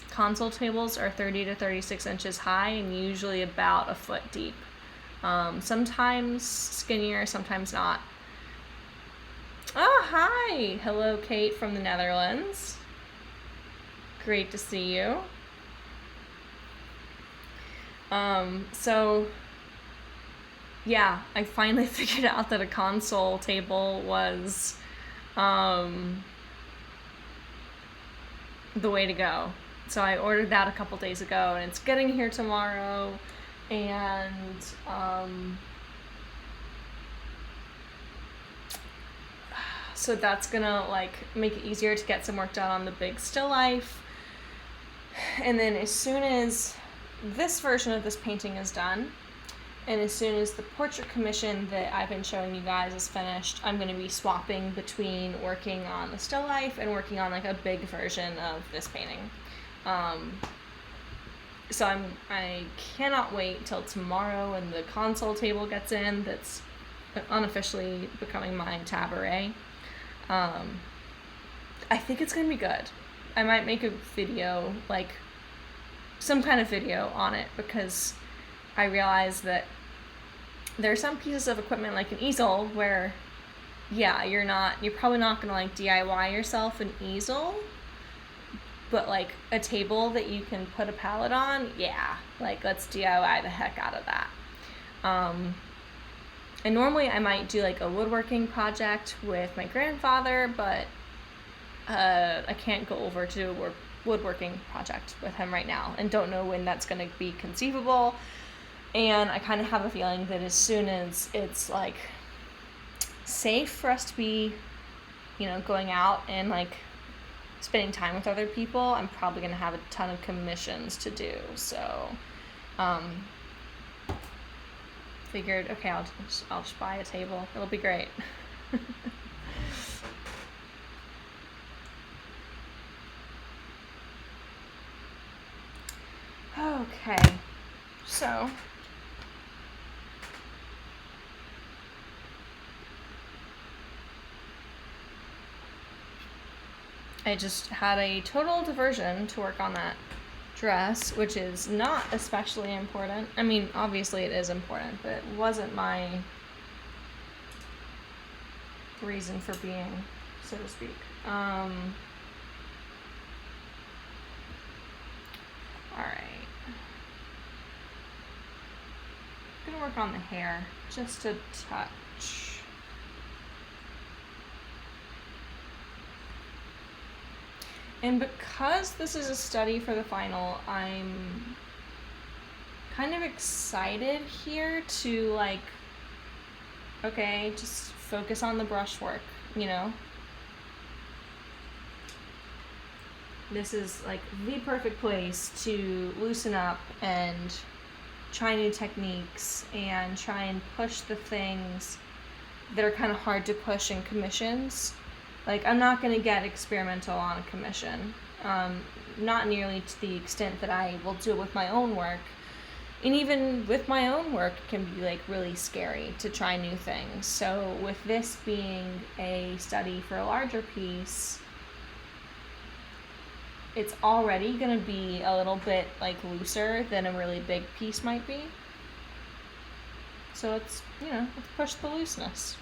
Console tables are 30 to 36 inches high and usually about a foot deep. Sometimes skinnier, sometimes not. Oh, hi! Hello, Kate from the Netherlands. Great to see you. So, yeah, I finally figured out that a console table was the way to go. So I ordered that a couple days ago, and it's getting here tomorrow, and so that's gonna like make it easier to get some work done on the big still life. And then as soon as this version of this painting is done, and as soon as the portrait commission that I've been showing you guys is finished, I'm going to be swapping between working on the still life and working on like a big version of this painting. So I cannot wait till tomorrow when the console table gets in. That's unofficially becoming my taboret. I think it's going to be good. I might make a video, like some kind of video on it, because I realized that there are some pieces of equipment like an easel where, yeah, you're probably not gonna like DIY yourself an easel, but like a table that you can put a palette on, yeah, like let's DIY the heck out of that. And normally I might do like a woodworking project with my grandfather, but I can't go over to a woodworking project with him right now and don't know when that's going to be conceivable. And I kind of have a feeling that as soon as it's like safe for us to be, you know, going out and like spending time with other people, I'm probably going to have a ton of commissions to do. So figured, okay, I'll just buy a table. It'll be great. Okay, so I just had a total diversion to work on that dress, which is not especially important. I mean, obviously it is important, but it wasn't my reason for being, so to speak. All right. I'm gonna work on the hair just a touch. And because this is a study for the final, I'm kind of excited here to like, okay, just focus on the brushwork, you know? This is like the perfect place to loosen up and try new techniques and try and push the things that are kind of hard to push in commissions. Like, I'm not going to get experimental on a commission, not nearly to the extent that I will do it with my own work. And even with my own work, it can be like really scary to try new things. So with this being a study for a larger piece, it's already going to be a little bit like looser than a really big piece might be. So it's, you know, let's push the looseness.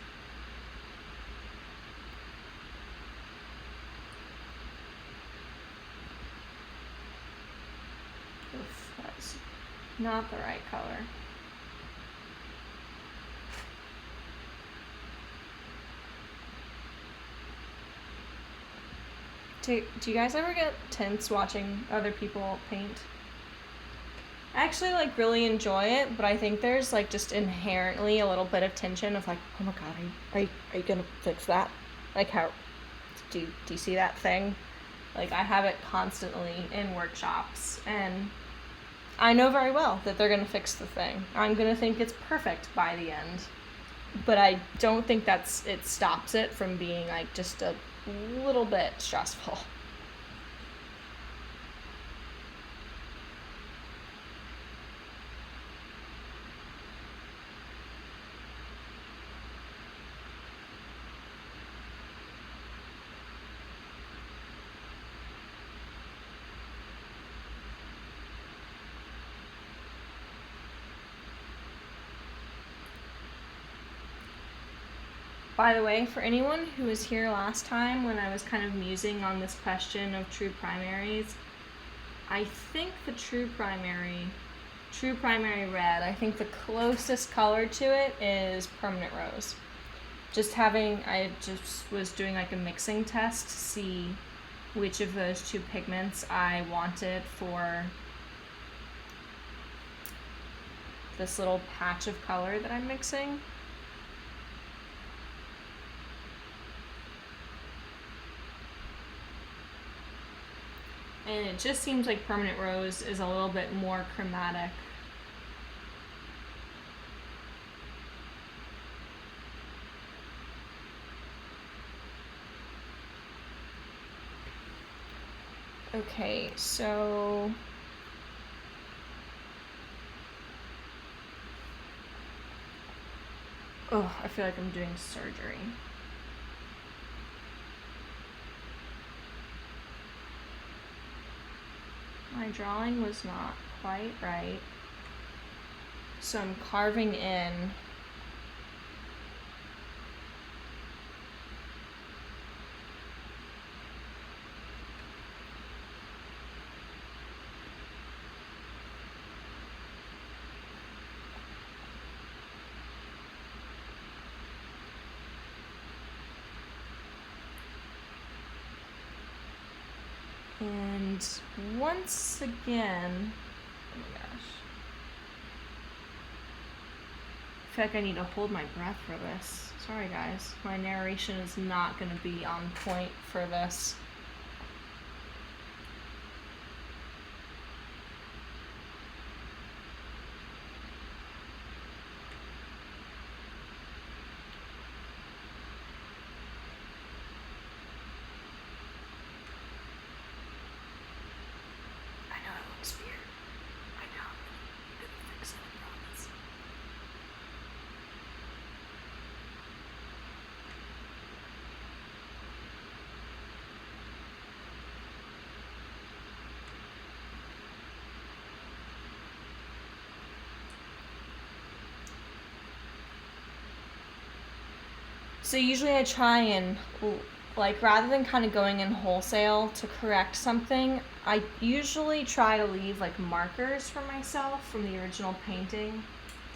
Oof, that's not the right color. Do you guys ever get tense watching other people paint? I actually like really enjoy it, but I think there's like just inherently a little bit of tension of like, oh my god, are you gonna fix that? Like how do you see that thing? Like I have it constantly in workshops, and I know very well that they're gonna fix the thing. I'm gonna think it's perfect by the end, but I don't think it stops it from being like just a little bit stressful. By the way, for anyone who was here last time when I was kind of musing on this question of true primaries, I think the true primary red, I think the closest color to it is permanent rose. I just was doing like a mixing test to see which of those two pigments I wanted for this little patch of color that I'm mixing. And it just seems like permanent rose is a little bit more chromatic. Okay, so I feel like I'm doing surgery. My drawing was not quite right. So I'm carving in and once again, oh my gosh, I feel like I need to hold my breath for this. Sorry guys, my narration is not going to be on point for this. So usually I try and, like, rather than kind of going in wholesale to correct something, I usually try to leave, like, markers for myself from the original painting.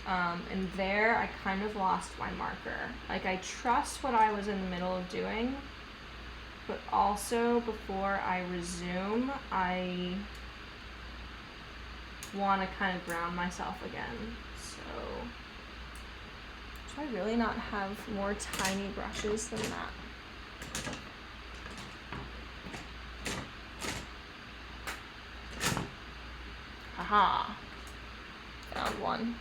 And there I kind of lost my marker. Like, I trust what I was in the middle of doing, but also before I resume, I want to kind of ground myself again. So do I really not have more tiny brushes than that? Aha. Found one.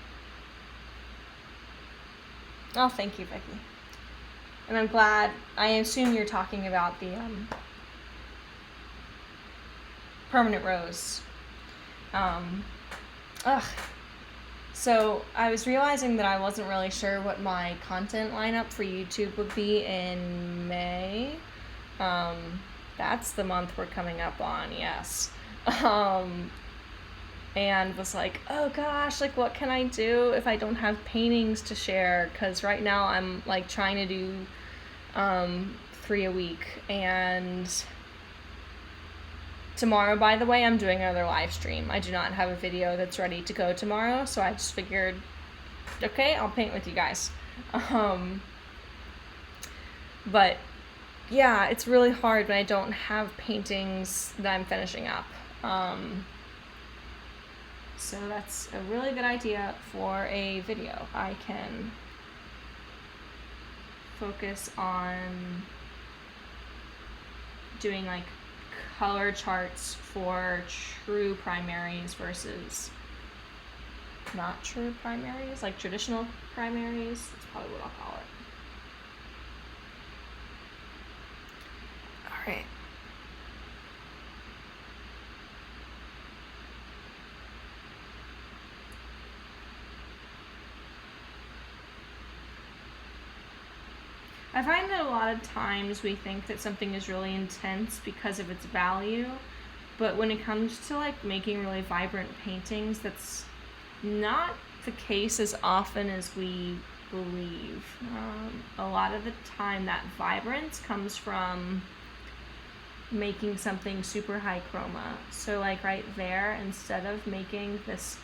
Oh, thank you, Becky. And I'm glad, I assume you're talking about the permanent rose. So I was realizing that I wasn't really sure what my content lineup for YouTube would be in May. That's the month we're coming up on, yes. And was like, oh gosh, like what can I do if I don't have paintings to share? Because right now I'm like trying to do 3 a week, and tomorrow, by the way, I'm doing another live stream. I do not have a video that's ready to go tomorrow, so I just figured, okay, I'll paint with you guys. But yeah, it's really hard when I don't have paintings that I'm finishing up. So that's a really good idea for a video. I can focus on doing like color charts for true primaries versus not true primaries, like traditional primaries. That's probably what I'll call it. All right. I find that a lot of times we think that something is really intense because of its value, but when it comes to like making really vibrant paintings, that's not the case as often as we believe. A lot of the time that vibrance comes from making something super high chroma. So like right there, instead of making this,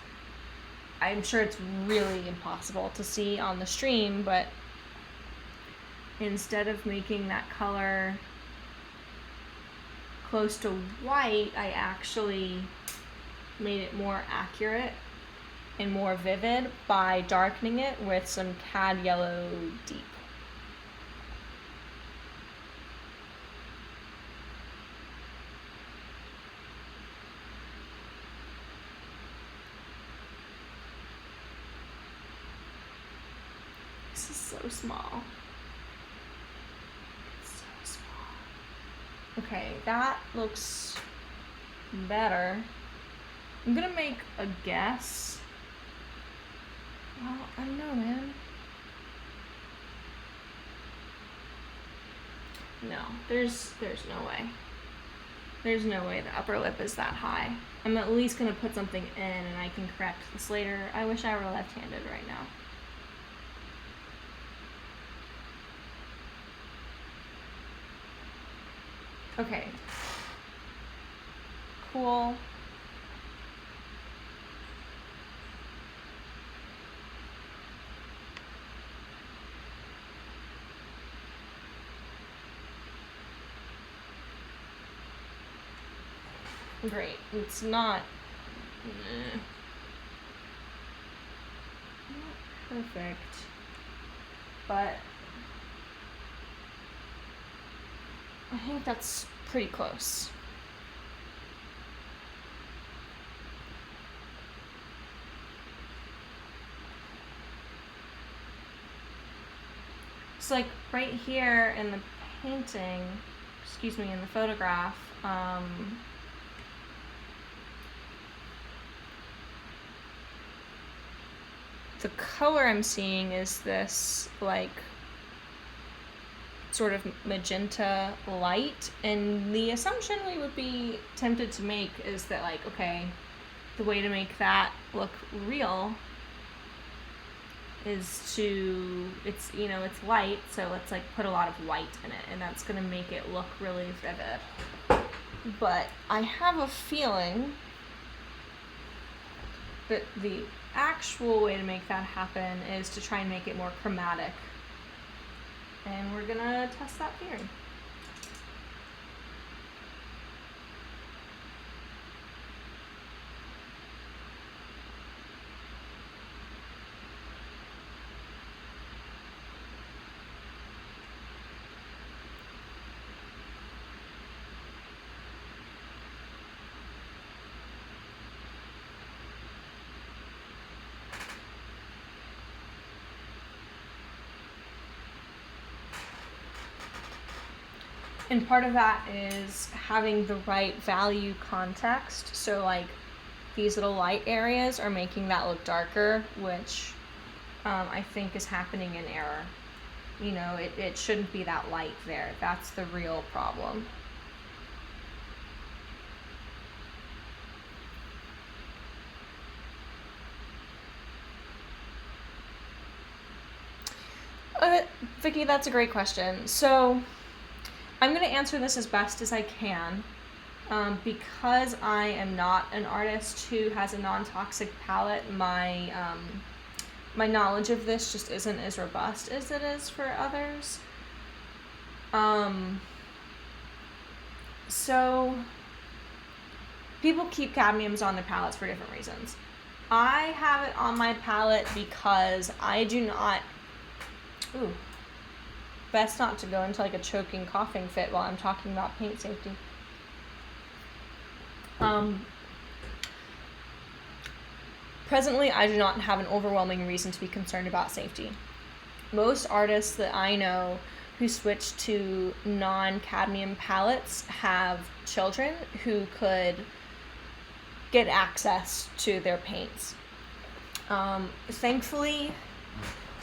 I'm sure it's really impossible to see on the stream, but instead of making that color close to white, I actually made it more accurate and more vivid by darkening it with some cad yellow deep. This is so small. Okay, that looks better. I'm gonna make a guess. Well, I don't know, man. No, there's no way. There's no way the upper lip is that high. I'm at least gonna put something in and I can correct this later. I wish I were left-handed right now. Okay. Cool. Great. It's not perfect, but I think that's pretty close. So like right here in the painting, in the photograph, the color I'm seeing is this like sort of magenta light, and the assumption we would be tempted to make is that like, okay, the way to make that look real is to, it's light, so let's like put a lot of white in it, and that's gonna make it look really vivid. But I have a feeling that the actual way to make that happen is to try and make it more chromatic. And we're gonna test that theory. And part of that is having the right value context. So like these little light areas are making that look darker, which I think is happening in error. It shouldn't be that light there. That's the real problem. Vicky, that's a great question. So I'm going to answer this as best as I can. Because I am not an artist who has a non-toxic palette, my knowledge of this just isn't as robust as it is for others. So people keep cadmiums on their palettes for different reasons. I have it on my palette because I do not, best not to go into like a choking coughing fit while I'm talking about paint safety. Presently, I do not have an overwhelming reason to be concerned about safety. Most artists that I know who switch to non-cadmium palettes have children who could get access to their paints. Thankfully,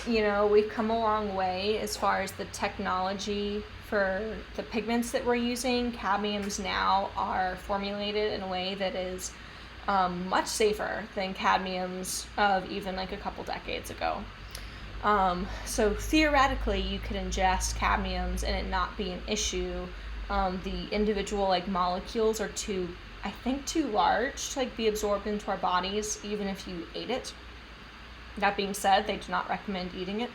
we've come a long way as far as the technology for the pigments that we're using. Cadmiums now are formulated in a way that is much safer than cadmiums of even like a couple decades ago. So theoretically, you could ingest cadmiums and it not be an issue. The individual like molecules are too large to like be absorbed into our bodies, even if you ate it. That being said, they do not recommend eating it.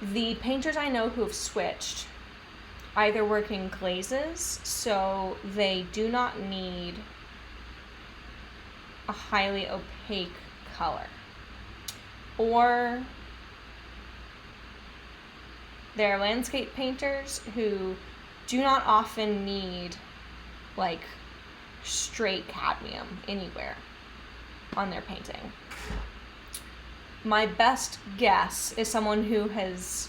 The painters I know who have switched either work in glazes, so they do not need a highly opaque color, or they're landscape painters who do not often need like straight cadmium anywhere on their painting. My best guess is someone who has...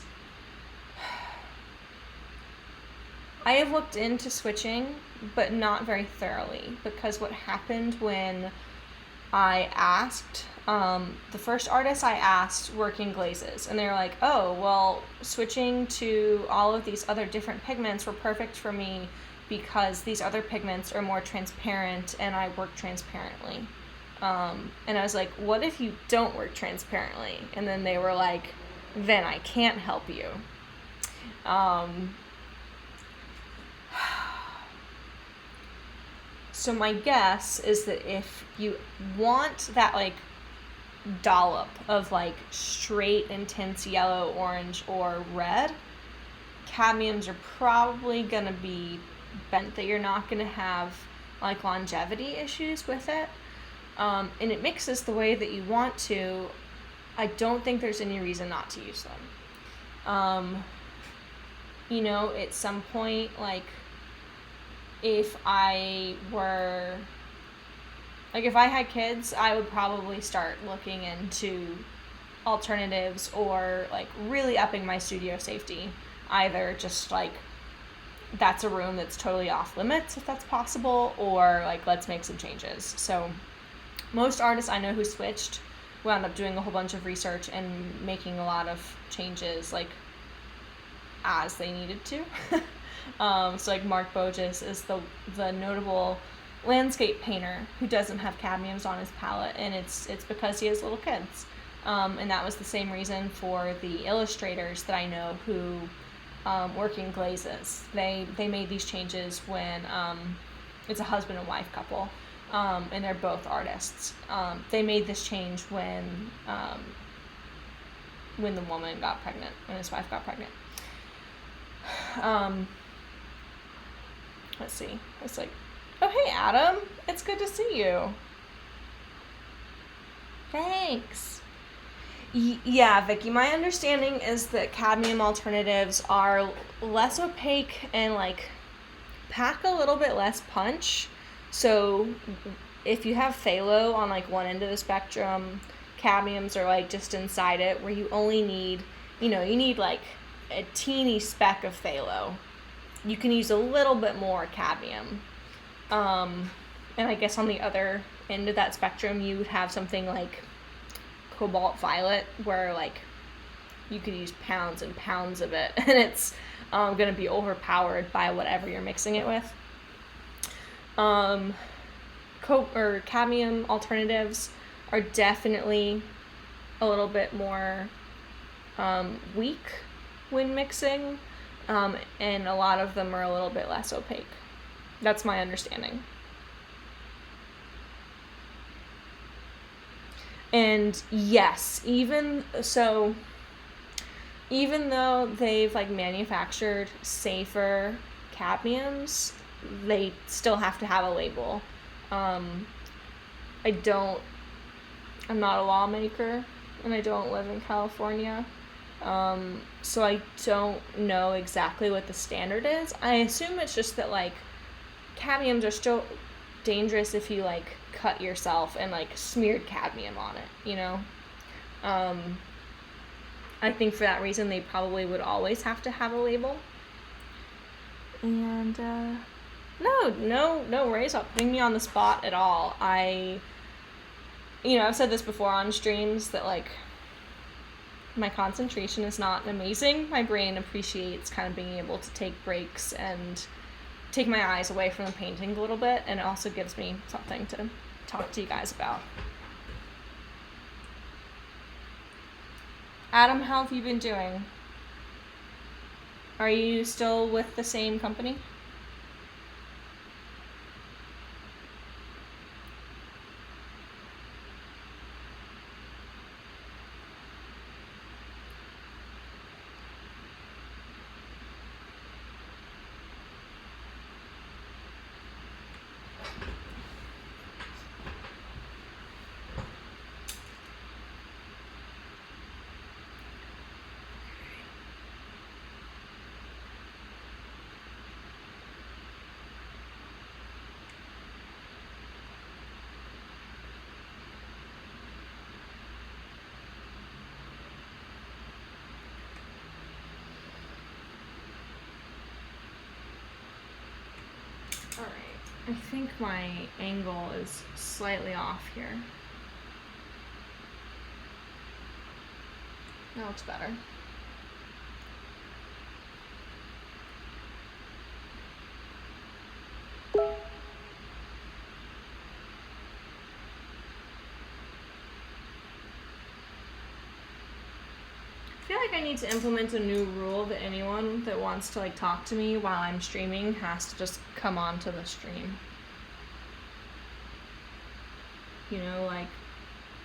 I have looked into switching, but not very thoroughly, because what happened when I asked, the first artist I asked working glazes, and they were like, oh, well, switching to all of these other different pigments were perfect for me because these other pigments are more transparent and I work transparently. And I was like, what if you don't work transparently? And then they were like, then I can't help you. So my guess is that if you want that like dollop of like straight intense yellow, orange, or red, cadmiums are probably gonna be bent, that you're not gonna have like longevity issues with it. And it mixes the way that you want to. I don't think there's any reason not to use them. At some point, like, if I had kids, I would probably start looking into alternatives or like really upping my studio safety. Either just like, that's a room that's totally off limits if that's possible, or like, let's make some changes. So most artists I know who switched wound up doing a whole bunch of research and making a lot of changes like as they needed to. So like Mark Bogus is the notable landscape painter who doesn't have cadmiums on his palette, and it's because he has little kids. And that was the same reason for the illustrators that I know who work in glazes. They made these changes when it's a husband and wife couple, and they're both artists. They made this change when the woman got pregnant, when his wife got pregnant. Let's see. It's like, oh, hey, Adam. It's good to see you. Thanks. Yeah, Vicky, my understanding is that cadmium alternatives are less opaque and, like, pack a little bit less punch. So if you have phthalo on, like, one end of the spectrum, cadmiums are, like, just inside it, where you only need, you need, like, a teeny speck of phthalo. You can use a little bit more cadmium. And I guess on the other end of that spectrum, you would have something like cobalt violet, where like you could use pounds and pounds of it, and it's going to be overpowered by whatever you're mixing it with. Cadmium alternatives are definitely a little bit more weak when mixing. And a lot of them are a little bit less opaque. That's my understanding. And yes, even though they've like manufactured safer cadmiums, they still have to have a label. I'm not a lawmaker, and I don't live in California, so I don't know exactly what the standard is. I assume it's just that like cadmiums are still dangerous if you like cut yourself and like smeared cadmium on it, you know. I think for that reason they probably would always have to have a label. And no worries about putting me on the spot at all. I've said this before on streams that like my concentration is not amazing. My brain appreciates kind of being able to take breaks and take my eyes away from the painting a little bit, and it also gives me something to talk to you guys about. Adam, how have you been doing? Are you still with the same company? Alright, I think my angle is slightly off here. That looks better. I feel like I need to implement a new rule that anyone that wants to like talk to me while I'm streaming has to just come on to the stream. You know, like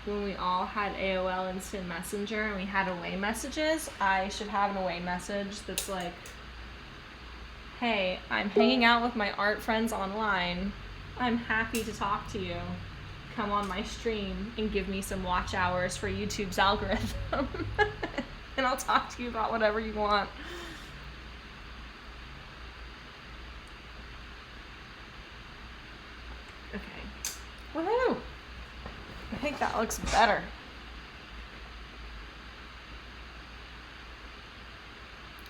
when we all had AOL Instant Messenger and we had away messages, I should have an away message that's like, hey, I'm hanging out with my art friends online. I'm happy to talk to you. Come on my stream and give me some watch hours for YouTube's algorithm. And I'll talk to you about whatever you want. Okay. Woohoo! I think that looks better.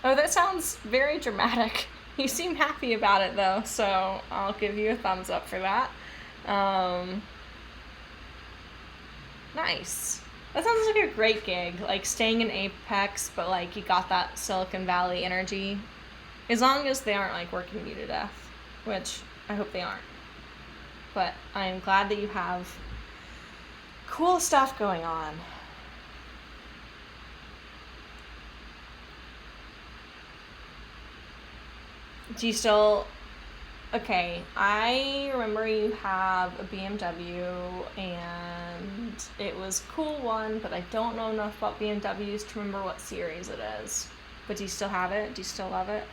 Oh, that sounds very dramatic. You seem happy about it though, so I'll give you a thumbs up for that. Nice. That sounds like a great gig, like staying in Apex, but like you got that Silicon Valley energy. As long as they aren't like working you to death, which I hope they aren't. But I'm glad that you have cool stuff going on. Do you still... Okay, I remember you have a BMW, and it was a cool one, but I don't know enough about BMWs to remember what series it is. But do you still have it? Do you still love it?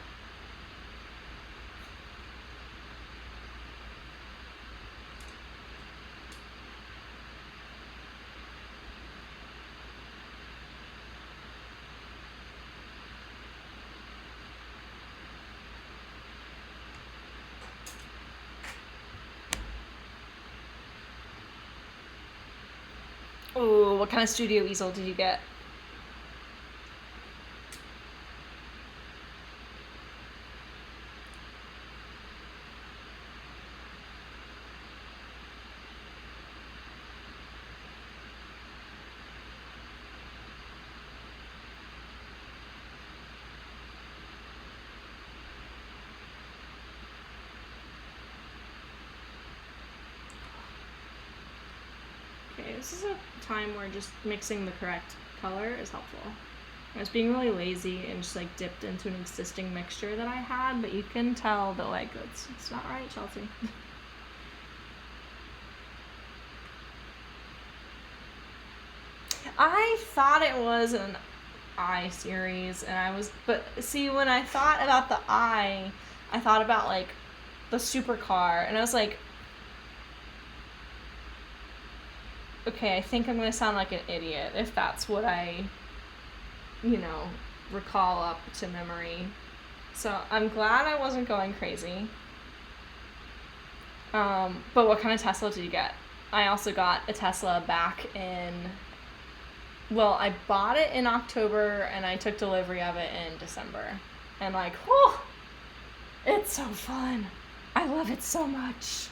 Ooh, what kind of studio easel did you get? Okay, this is a time where just mixing the correct color is helpful. I was being really lazy and just like dipped into an existing mixture that I had, but you can tell that like it's not right, Chelsea. I thought it was an eye series, but see, when I thought about the eye, I thought about like the supercar, and I was like, okay, I think I'm gonna sound like an idiot if that's what I, recall up to memory. So I'm glad I wasn't going crazy. But what kind of Tesla did you get? I also got a Tesla back I bought it in October and I took delivery of it in December. And like, whew, it's so fun. I love it so much.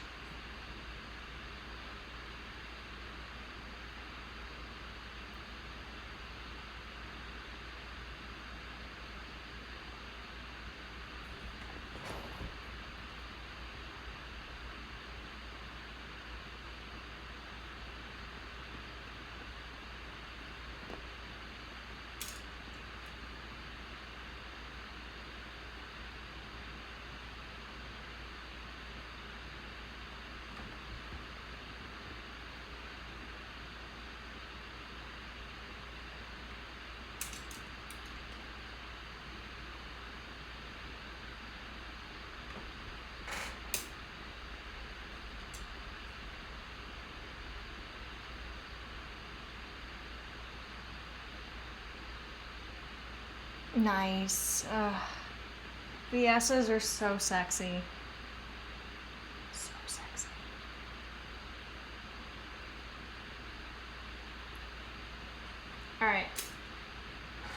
Nice. VSs are so sexy. So sexy. Alright.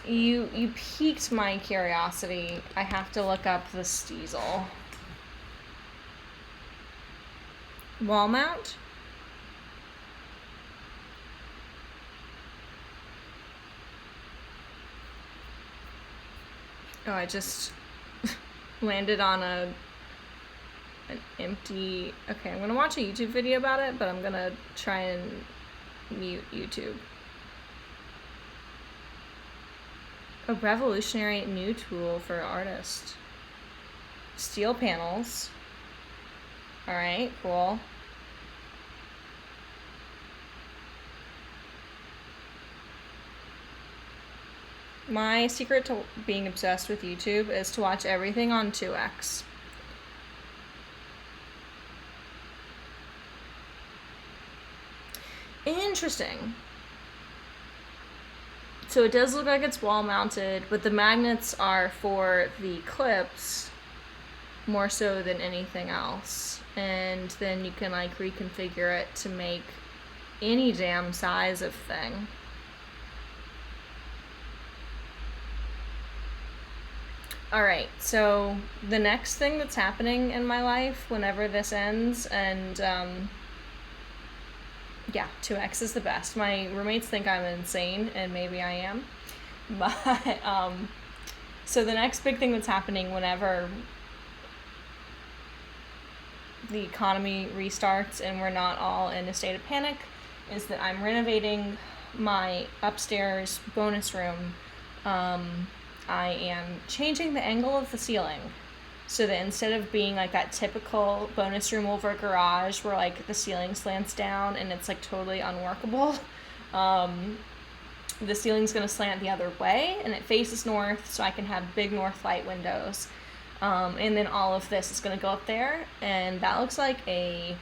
You piqued my curiosity. I have to look up the Stiesel. Wall mount? Oh, I just landed on an empty... Okay, I'm going to watch a YouTube video about it, but I'm going to try and mute YouTube. A revolutionary new tool for artists. Steel panels. Alright, cool. My secret to being obsessed with YouTube is to watch everything on 2x. Interesting. So it does look like it's wall mounted, but the magnets are for the clips more so than anything else. And then you can like reconfigure it to make any damn size of thing. Alright, so the next thing that's happening in my life whenever this ends, and yeah, 2x is the best. My roommates think I'm insane, and maybe I am. But so the next big thing that's happening whenever the economy restarts and we're not all in a state of panic is that I'm renovating my upstairs bonus room. I am changing the angle of the ceiling so that instead of being like that typical bonus room over a garage where like the ceiling slants down and it's like totally unworkable, the ceiling's going to slant the other way and it faces north so I can have big north light windows. And then all of this is going to go up there, and that looks like a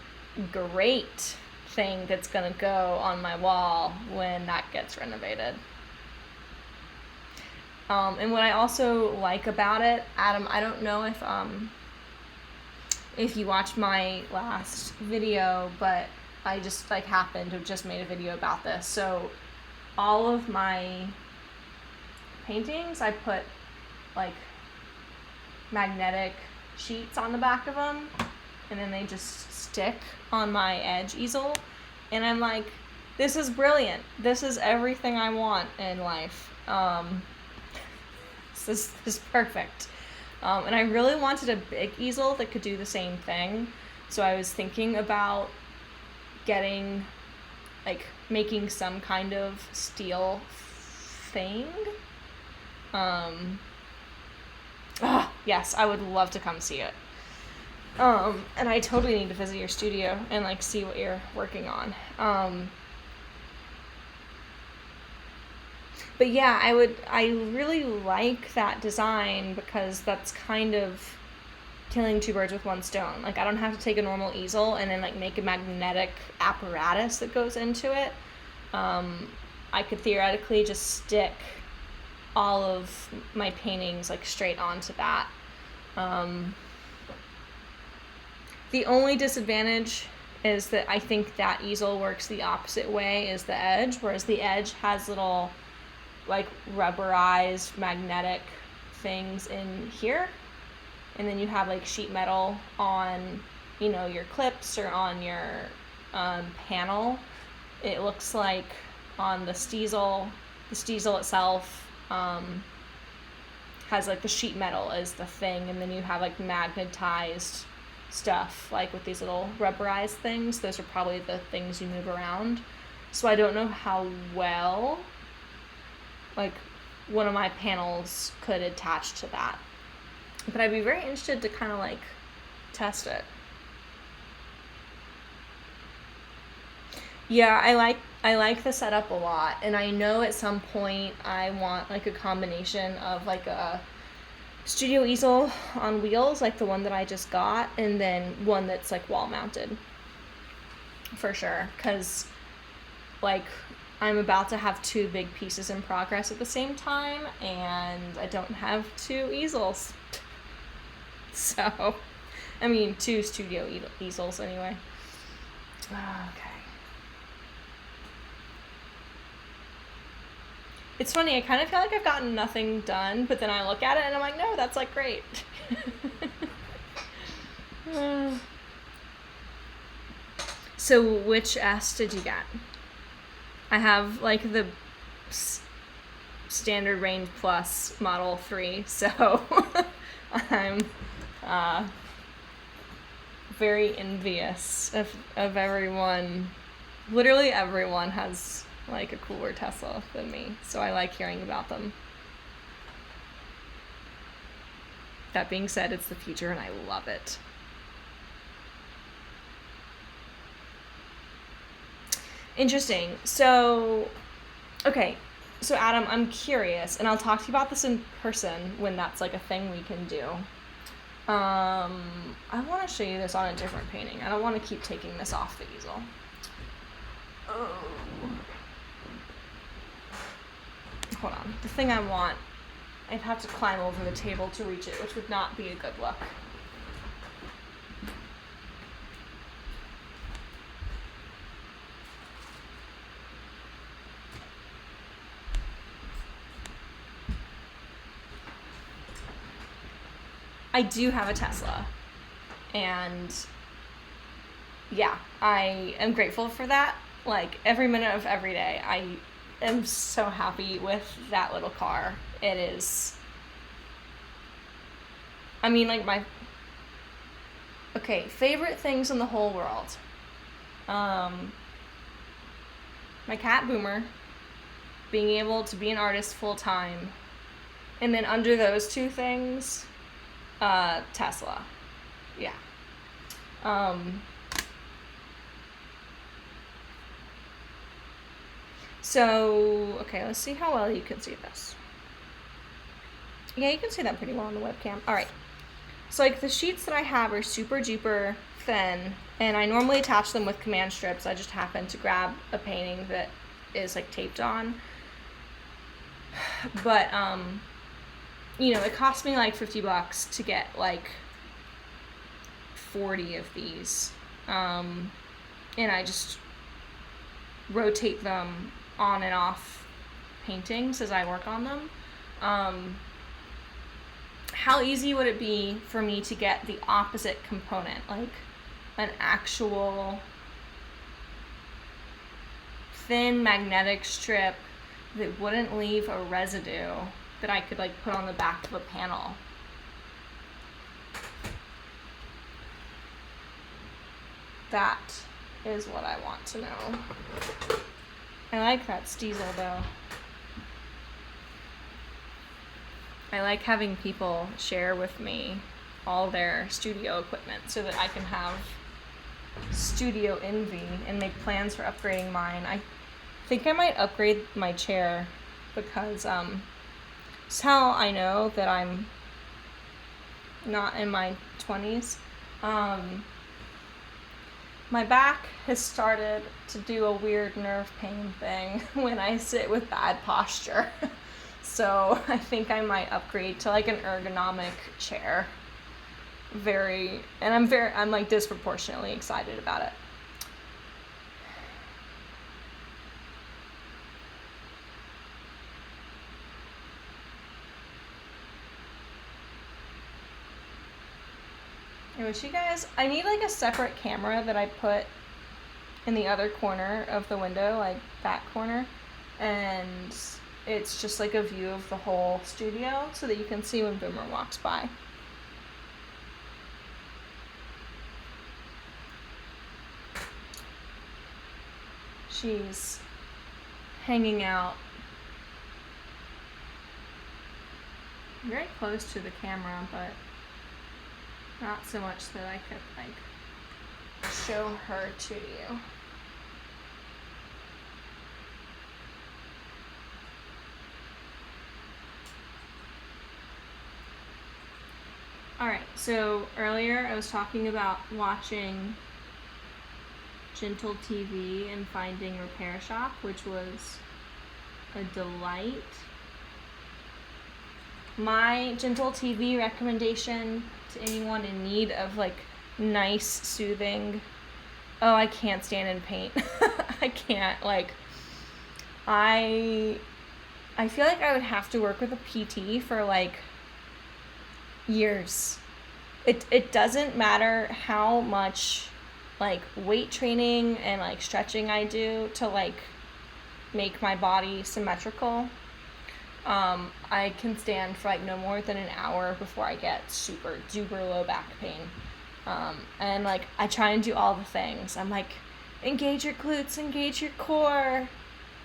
great thing that's going to go on my wall when that gets renovated. And what I also like about it, Adam, I don't know if you watched my last video, but I just like happened to have just made a video about this. So all of my paintings, I put like magnetic sheets on the back of them, and then they just stick on my edge easel. And I'm like, this is brilliant. This is everything I want in life. This is perfect. And I really wanted a big easel that could do the same thing. So I was thinking about making some kind of steel thing. Yes, I would love to come see it. And I totally need to visit your studio and like see what you're working on. But yeah, I really like that design because that's kind of killing two birds with one stone. Like, I don't have to take a normal easel and then like make a magnetic apparatus that goes into it. I could theoretically just stick all of my paintings like straight onto that. The only disadvantage is that I think that easel works the opposite way as the edge, whereas the edge has little like rubberized magnetic things in here, and then you have like sheet metal on, you know, your clips or on your panel. It looks like on the steezel itself has like the sheet metal as the thing, and then you have like magnetized stuff like with these little rubberized things. Those are probably the things you move around. So I don't know how well like one of my panels could attach to that, but I'd be very interested to kind of like test it. Yeah, I like the setup a lot, and I know at some point I want like a combination of like a studio easel on wheels like the one that I just got, and then one that's like wall mounted for sure, because like I'm about to have two big pieces in progress at the same time, and I don't have two easels. So, I mean, two studio easels anyway. Okay. It's funny, I kind of feel like I've gotten nothing done, but then I look at it and I'm like, no, that's like great. So which S did you get? I have like the standard range plus Model 3, so I'm very envious of everyone. Literally everyone has like a cooler Tesla than me, so I like hearing about them. That being said, it's the future and I love it. Interesting. So, okay. So Adam, I'm curious, and I'll talk to you about this in person when that's like a thing we can do. I want to show you this on a different painting. I don't want to keep taking this off the easel. Oh. Hold on. The thing I want, I'd have to climb over the table to reach it, which would not be a good look. I do have a Tesla, and yeah, I am grateful for that. Like, every minute of every day, I am so happy with that little car. It is, I mean, like, favorite things in the whole world. My cat Boomer, being able to be an artist full time, and then under those two things, Tesla. Yeah. So, okay, let's see how well you can see this. Yeah, you can see that pretty well on the webcam. All right. So, like, the sheets that I have are super duper thin, and I normally attach them with command strips. I just happen to grab a painting that is, like, taped on. But, you know, it cost me like $50 to get like 40 of these. And I just rotate them on and off paintings as I work on them. How easy would it be for me to get the opposite component, like an actual thin magnetic strip that wouldn't leave a residue that I could like put on the back of a panel? That is what I want to know. I like that steezel though. I like having people share with me all their studio equipment so that I can have studio envy and make plans for upgrading mine. I think I might upgrade my chair because it's how I know that I'm not in my 20s. My back has started to do a weird nerve pain thing when I sit with bad posture. So I think I might upgrade to like an ergonomic chair. I'm like disproportionately excited about it. I wish you guys, I need like a separate camera that I put in the other corner of the window, like that corner, and it's just like a view of the whole studio so that you can see when Boomer walks by. She's hanging out very close to the camera, but not so much that I could like show her to you. Alright, so earlier I was talking about watching Gentle TV and finding Repair Shop, which was a delight. My Gentle TV recommendation to anyone in need of like nice, soothing, oh, I can't stand in paint. I can't, like, I feel like I would have to work with a PT for like years. It doesn't matter how much like weight training and like stretching I do to like make my body symmetrical. I can stand for like no more than an hour before I get super duper low back pain. And like I try and do all the things. I'm like, engage your glutes, engage your core,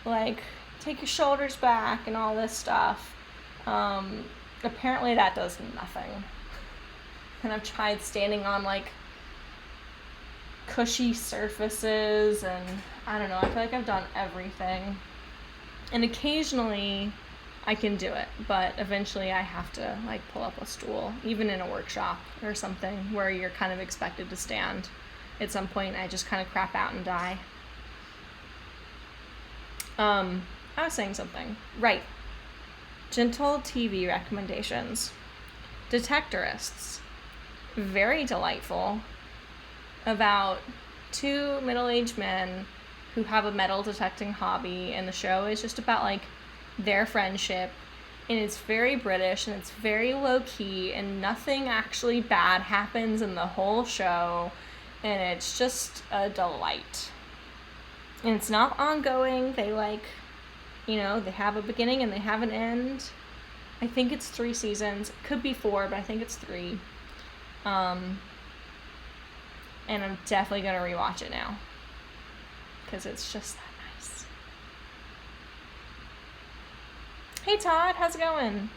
like take your shoulders back and all this stuff. Apparently that does nothing. And I've tried standing on like cushy surfaces and I don't know, I feel like I've done everything. And occasionally I can do it, but eventually I have to like pull up a stool, even in a workshop or something where you're kind of expected to stand. At some point I just kind of crap out and die. I was saying something. Right. Gentle TV recommendations. Detectorists. Very delightful. About 2 middle-aged men who have a metal detecting hobby, and the show is just about like their friendship, and it's very British and it's very low-key and nothing actually bad happens in the whole show, and it's just a delight. And it's not ongoing. They like, you know, they have a beginning and they have an end. I think it's 3 seasons. It could be 4, but I think it's 3. And I'm definitely going to rewatch it now because it's just that nice. Hey Todd, how's it going?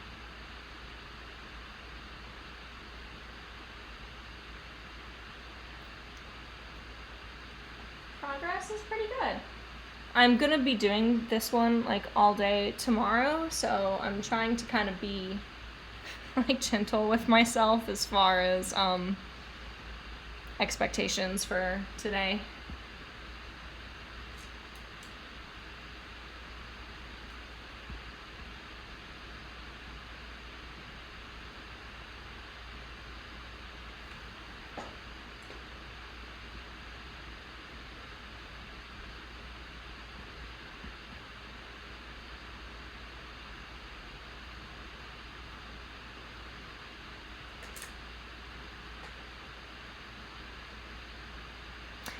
Progress is pretty good. I'm going to be doing this one like all day tomorrow, so I'm trying to kind of be like gentle with myself as far as expectations for today.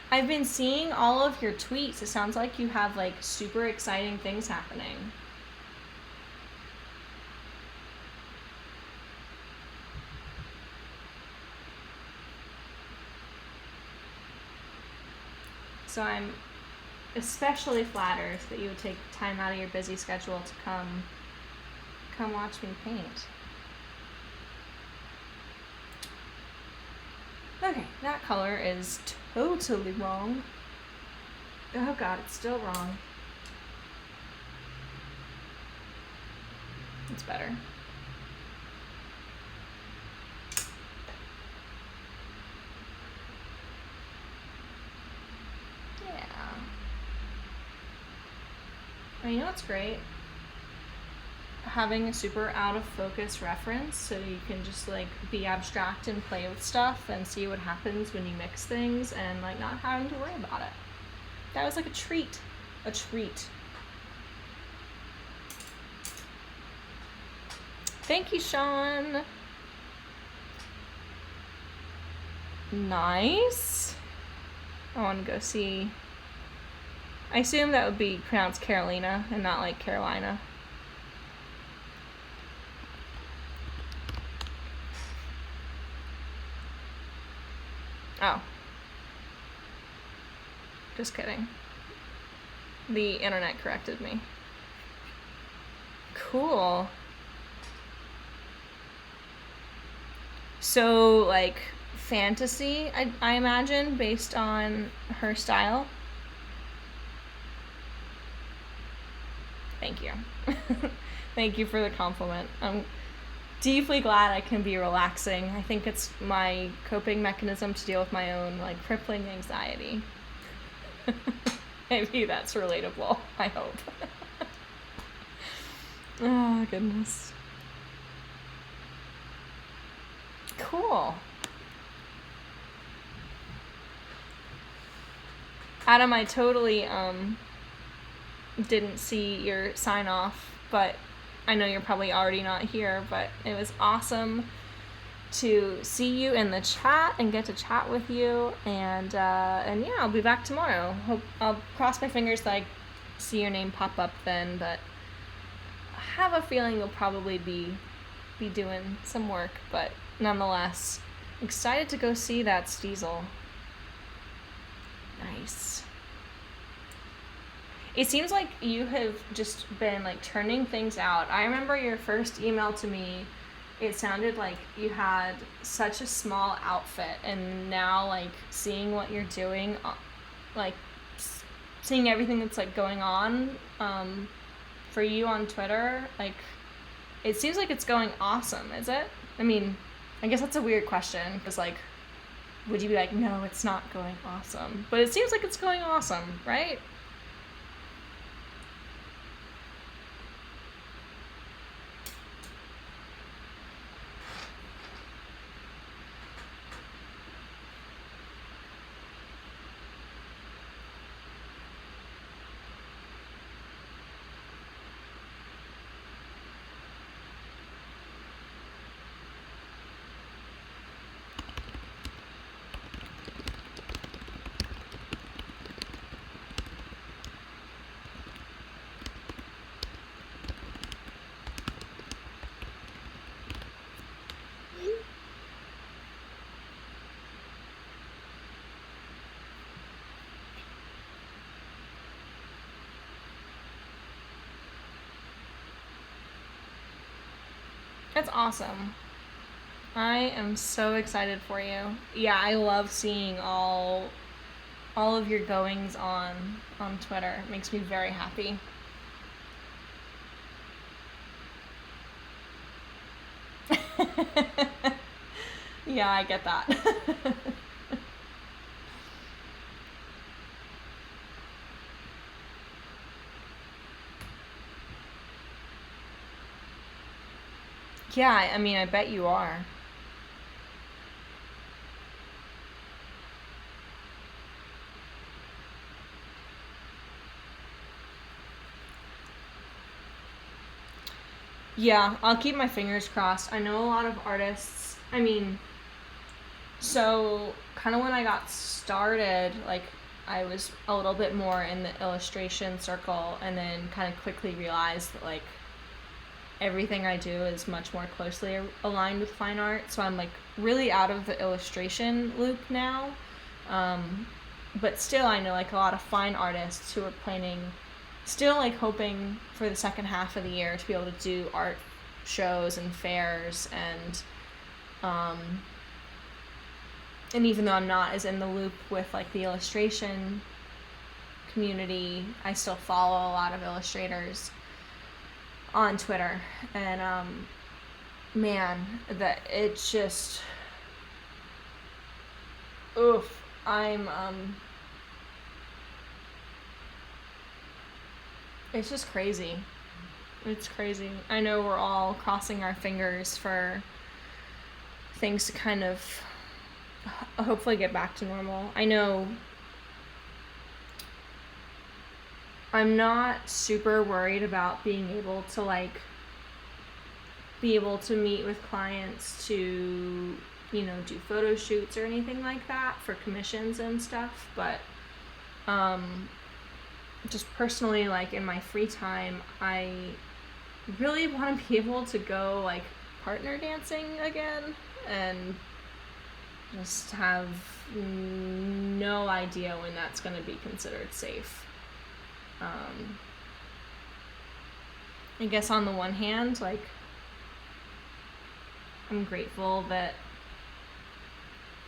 I've been seeing all of your tweets. It sounds like you have like super exciting things happening. So I'm especially flattered that you would take time out of your busy schedule to come watch me paint. Okay, that color is totally wrong. Oh god, it's still wrong. It's better. Yeah. Oh, you know what's great? Having a super out of focus reference, so you can just like be abstract and play with stuff and see what happens when you mix things, and like not having to worry about it. That was like a treat. A treat. Thank you, Sean. Nice. I want to go see. I assume that would be pronounced Carolina and not like Carolina. Oh. Just kidding. The internet corrected me. Cool. So, like, fantasy, I imagine, based on her style. Thank you. Thank you for the compliment. I'm deeply glad I can be relaxing. I think it's my coping mechanism to deal with my own, like, crippling anxiety. Maybe that's relatable, I hope. Oh, goodness. Cool. Adam, I totally didn't see your sign off, but I know you're probably already not here, but it was awesome to see you in the chat and get to chat with you, and yeah, I'll be back tomorrow. Hope I'll cross my fingers that I see your name pop up then, but I have a feeling you'll probably be doing some work, but nonetheless, excited to go see that Steezel. Nice. It seems like you have just been like turning things out. I remember your first email to me, it sounded like you had such a small outfit, and now like seeing what you're doing, like seeing everything that's like going on for you on Twitter, like it seems like it's going awesome. Is it? I mean, I guess that's a weird question, because like, would you be like, no, it's not going awesome? But it seems like it's going awesome, right? That's awesome. I am so excited for you. Yeah, I love seeing all of your goings on Twitter. It makes me very happy. Yeah, I get that. Yeah, I mean, I bet you are. Yeah, I'll keep my fingers crossed. I know a lot of artists, I mean, so kind of when I got started, like I was a little bit more in the illustration circle, and then kind of quickly realized that like everything I do is much more closely aligned with fine art. So I'm like really out of the illustration loop now. But still, I know like a lot of fine artists who are planning, still like hoping for the second half of the year to be able to do art shows and fairs, and even though I'm not as in the loop with like the illustration community, I still follow a lot of illustrators. on Twitter, and man, that it's just, oof, it's just crazy. It's crazy. I know we're all crossing our fingers for things to kind of hopefully get back to normal. I know I'm not super worried about being able to meet with clients to, do photo shoots or anything like that for commissions and stuff, but just personally, in my free time, I really want to be able to go partner dancing again, and just have no idea when that's going to be considered safe. I guess on the one hand, I'm grateful that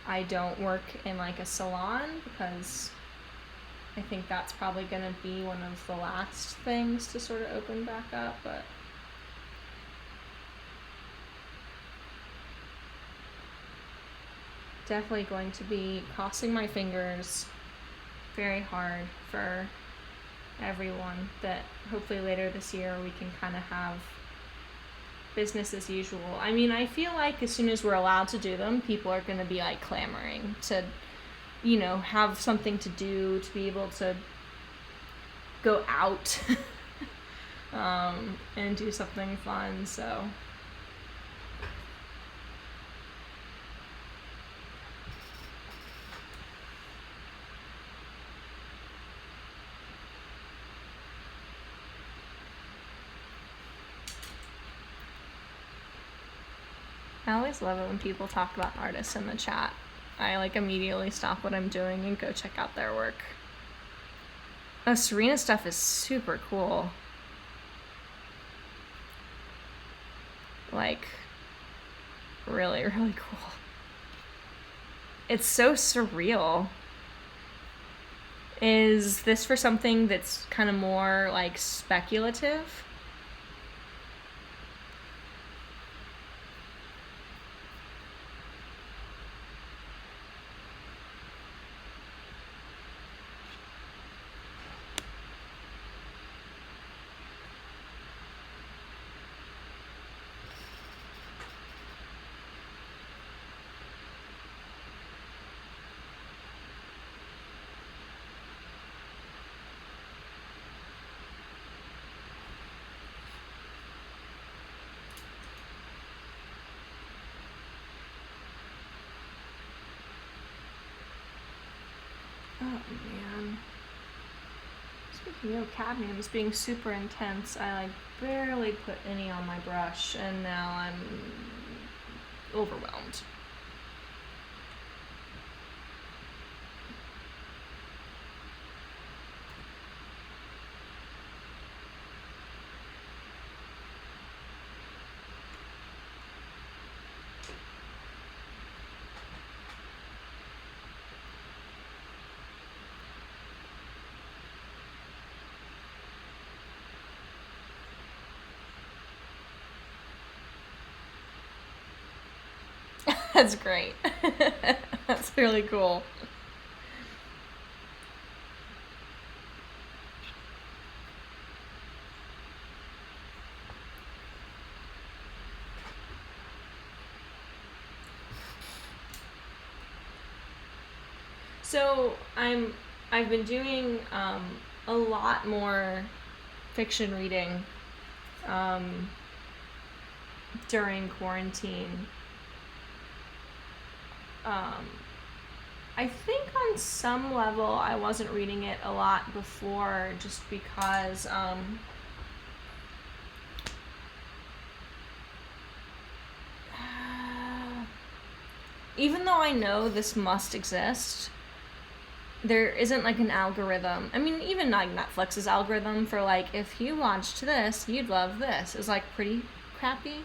I don't work in a salon, because I think that's probably going to be one of the last things to sort of open back up, but definitely going to be crossing my fingers very hard for everyone, that hopefully later this year we can kind of have business as usual. I mean, I feel like as soon as we're allowed to do them, people are going to be clamoring to, have something to do, to be able to go out and do something fun, so. I always love it when people talk about artists in the chat. I immediately stop what I'm doing and go check out their work. Oh, Serena's stuff is super cool. Really, really cool. It's so surreal. Is this for something that's kind of more speculative? Oh man. Speaking of cadmiums being super intense, I barely put any on my brush, and now I'm overwhelmed. That's great. That's really cool. So I've been doing a lot more fiction reading during quarantine. I think on some level I wasn't reading it a lot before, just because even though I know this must exist, there isn't an algorithm. I mean, even Netflix's algorithm for if you watched this, you'd love this, is pretty crappy.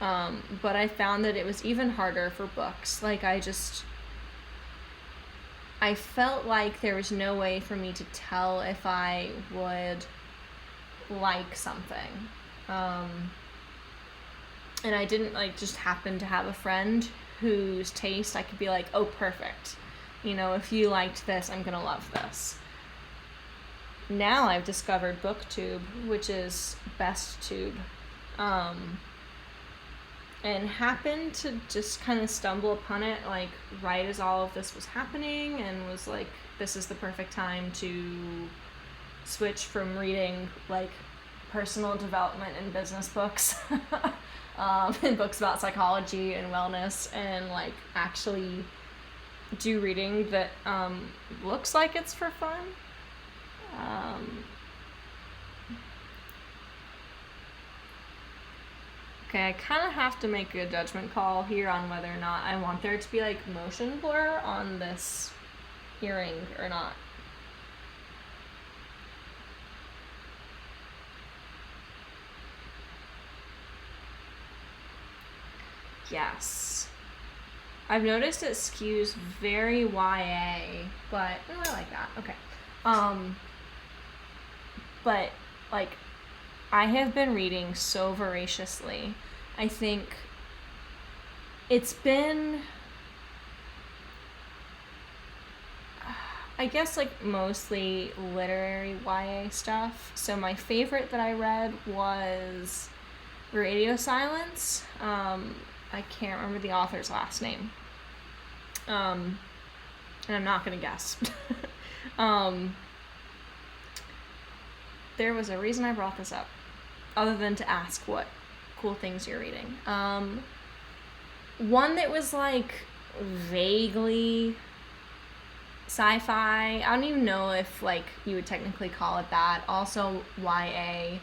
But I found that it was even harder for books. I felt like there was no way for me to tell if I would like something. And I didn't like just happen to have a friend whose taste I could be like, oh, perfect. You know, if you liked this, I'm gonna love this. Now I've discovered BookTube, which is BestTube, and happened to just kind of stumble upon it like right as all of this was happening, and was like, this is the perfect time to switch from reading like personal development and business books and books about psychology and wellness, and like actually do reading that looks like it's for fun. Okay, I kind of have to make a judgment call here on whether or not I want there to be like motion blur on this earring or not. Yes. I've noticed it skews very YA, but I like that. Okay. But like I have been reading so voraciously. I think it's been, I guess, like mostly literary YA stuff. So my favorite that I read was Radio Silence. I can't remember the author's last name. And I'm not gonna guess. There was a reason I brought this up, other than to ask what cool things you're reading. One that was like vaguely sci-fi. I don't even know if like you would technically call it that. Also YA.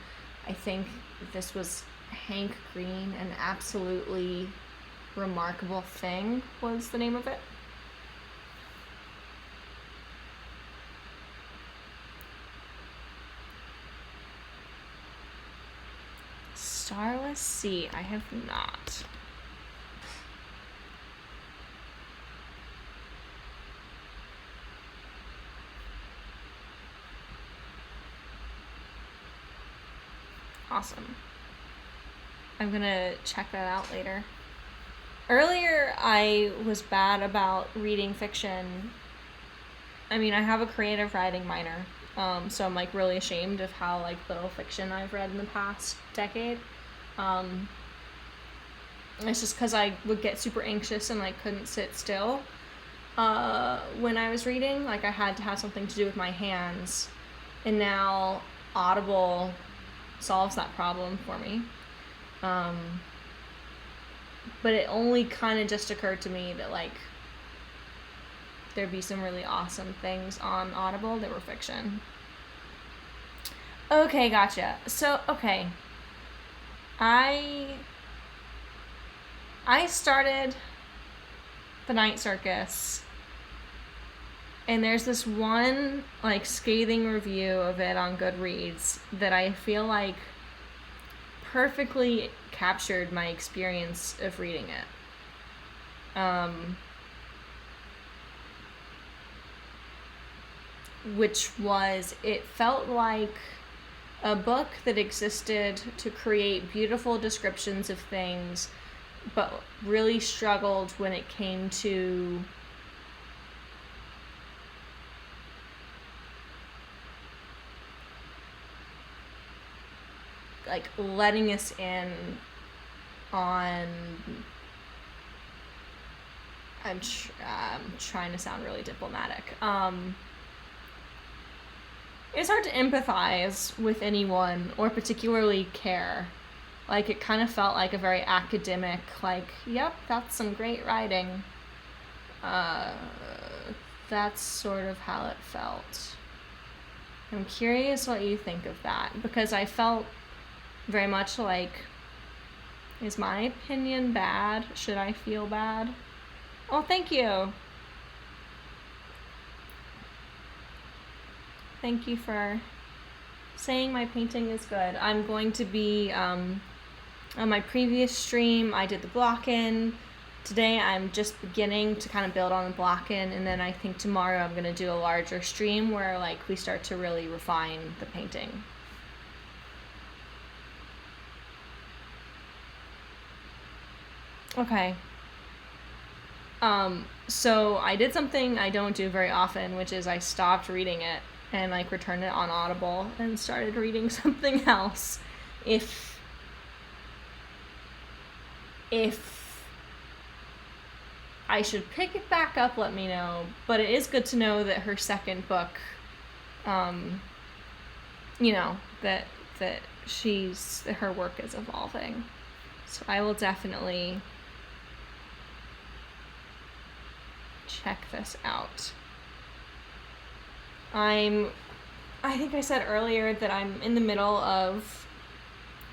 I think this was Hank Green, An Absolutely Remarkable Thing was the name of it. Starless Sea, I have not. Awesome. I'm gonna check that out later. Earlier, I was bad about reading fiction. I mean, I have a creative writing minor, so I'm like really ashamed of how like little fiction I've read in the past decade. It's just because I would get super anxious and like couldn't sit still when I was reading. Like I had to have something to do with my hands, and now Audible solves that problem for me. But it only kind of just occurred to me that like there'd be some really awesome things on Audible that were fiction. Okay, gotcha. So, okay. I started The Night Circus, and there's this one like scathing review of it on Goodreads that I feel like perfectly captured my experience of reading it. Which was, it felt like a book that existed to create beautiful descriptions of things, but really struggled when it came to like letting us in on, I'm trying to sound really diplomatic. It's hard to empathize with anyone or particularly care. Like it kind of felt like a very academic, like, yep, that's some great writing. That's sort of how it felt. I'm curious what you think of that, because I felt very much like, is my opinion bad? Should I feel bad? Oh, thank you. Thank you for saying my painting is good. I'm going to be, on my previous stream, I did the block-in. Today I'm just beginning to kind of build on the block-in, and then I think tomorrow I'm going to do a larger stream where like we start to really refine the painting. Okay. So I did something I don't do very often, which is I stopped reading it and like returned it on Audible and started reading something else. If I should pick it back up, let me know. But it is good to know that her second book, you know, that her work is evolving. So I will definitely check this out. I think I said earlier that I'm in the middle of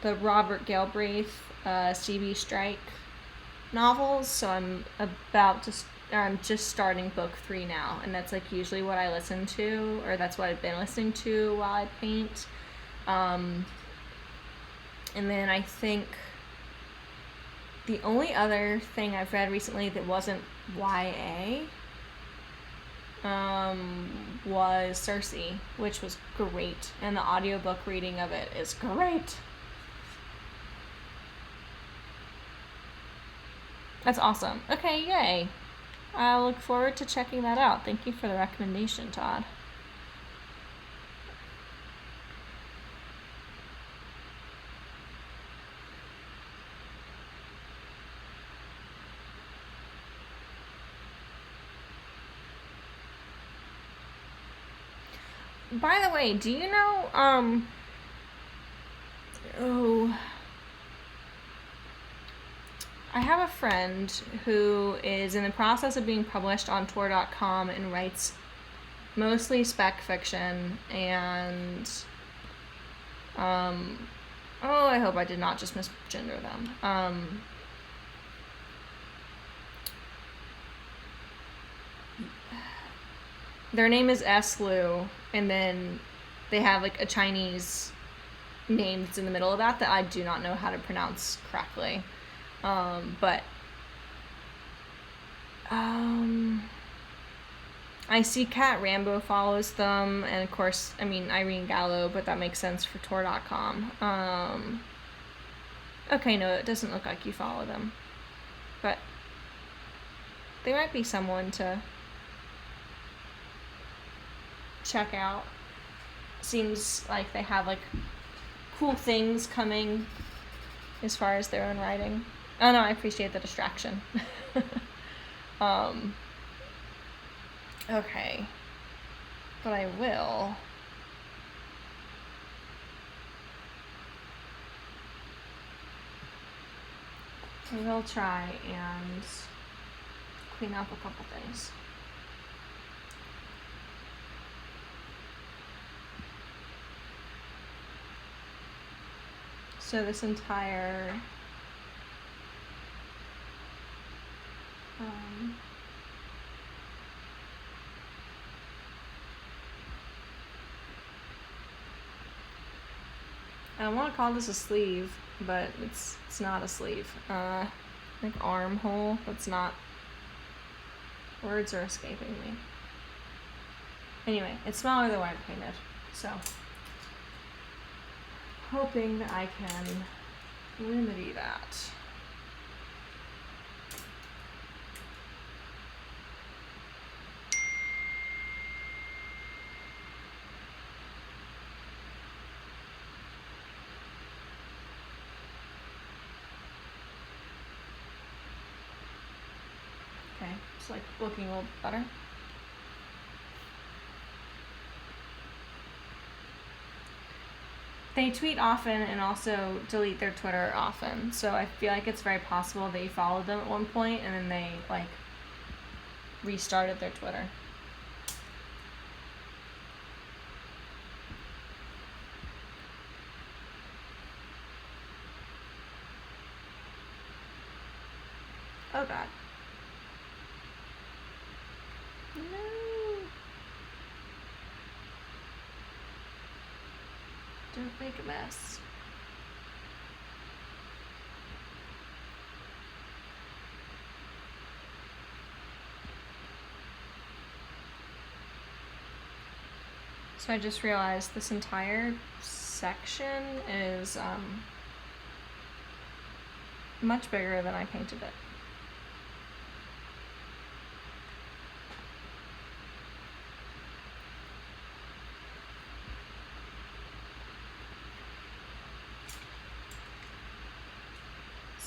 the Robert Galbraith CB Strike novels, so I'm just starting book 3 now, and that's like usually what I listen to, or that's what I've been listening to while I paint. And then I think the only other thing I've read recently that wasn't YA was Circe, which was great, and the audiobook reading of it is great. That's awesome. Okay, yay. I look forward to checking that out. Thank you for the recommendation, Todd. By the way, do you know, I have a friend who is in the process of being published on Tor.com and writes mostly spec fiction and, I hope I did not just misgender them. Their name is Eslu, and then they have like a Chinese name that's in the middle of that I do not know how to pronounce correctly. But I see Kat Rambo follows them, and of course, I mean, Irene Gallo, but that makes sense for Tor.com. Okay, no, it doesn't look like you follow them. But they might be someone to check out. Seems like they have like cool things coming as far as their own writing. Oh no, I appreciate the distraction. Okay. But I will try and clean up a couple things. So this entire I want to call this a sleeve, but it's not a sleeve. Like armhole. That's not. Words are escaping me. Anyway, it's smaller than what I painted, so hoping that I can remedy that. Okay, it's like looking a little better. They tweet often and also delete their Twitter often, so I feel like it's very possible they followed them at one point and then they like restarted their Twitter. Oh god. No. Don't make a mess. So I just realized this entire section is much bigger than I painted it.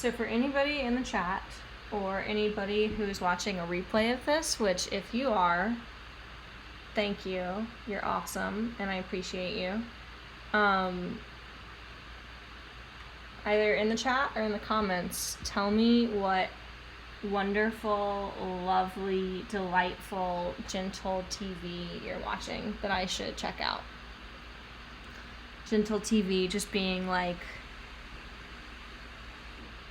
So for anybody in the chat or anybody who's watching a replay of this, which if you are, thank you. You're awesome and I appreciate you. Either in the chat or in the comments, tell me what wonderful, lovely, delightful, gentle TV you're watching that I should check out. Gentle TV just being like,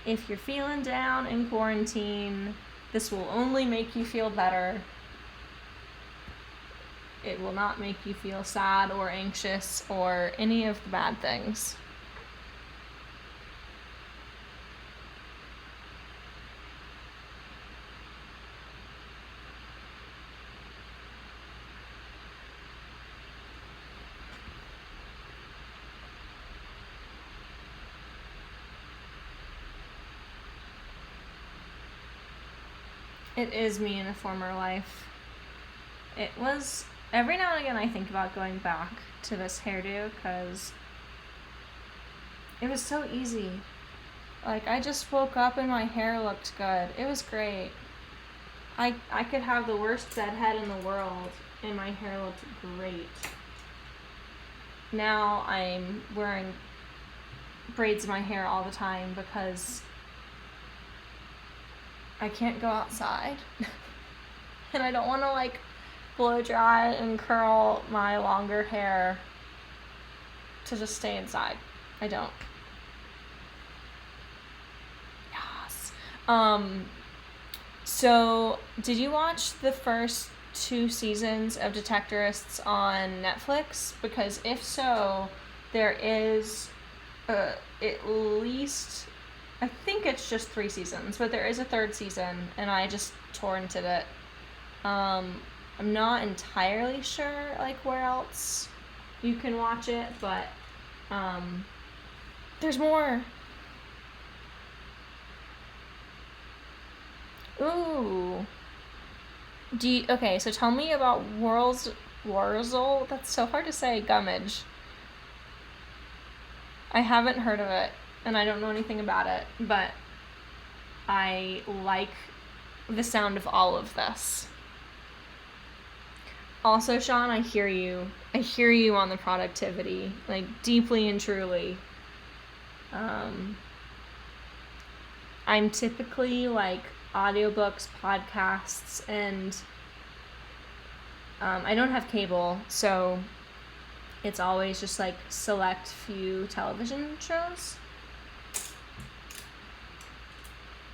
if you're feeling down in quarantine, this will only make you feel better. It will not make you feel sad or anxious or any of the bad things. It is me in a former life. It was, every now and again I think about going back to this hairdo because it was so easy. Like, I just woke up and my hair looked good. It was great. I could have the worst bedhead in the world and my hair looked great. Now I'm wearing braids in my hair all the time because I can't go outside. And I don't want to like blow dry and curl my longer hair to just stay inside. I don't. Yes. So did you watch the first 2 seasons of Detectorists on Netflix? Because if so, there is at least, I think it's just 3 seasons, but there is a 3rd season, and I just torrented it. I'm not entirely sure, like, where else you can watch it, but, there's more. Ooh. Okay, so tell me about Wurzel, that's so hard to say, Gummidge. I haven't heard of it, and I don't know anything about it, but I like the sound of all of this. Also, Sean, I hear you. I hear you on the productivity, like, deeply and truly. I'm typically, like, audiobooks, podcasts, and I don't have cable, so it's always just, like, select few television shows.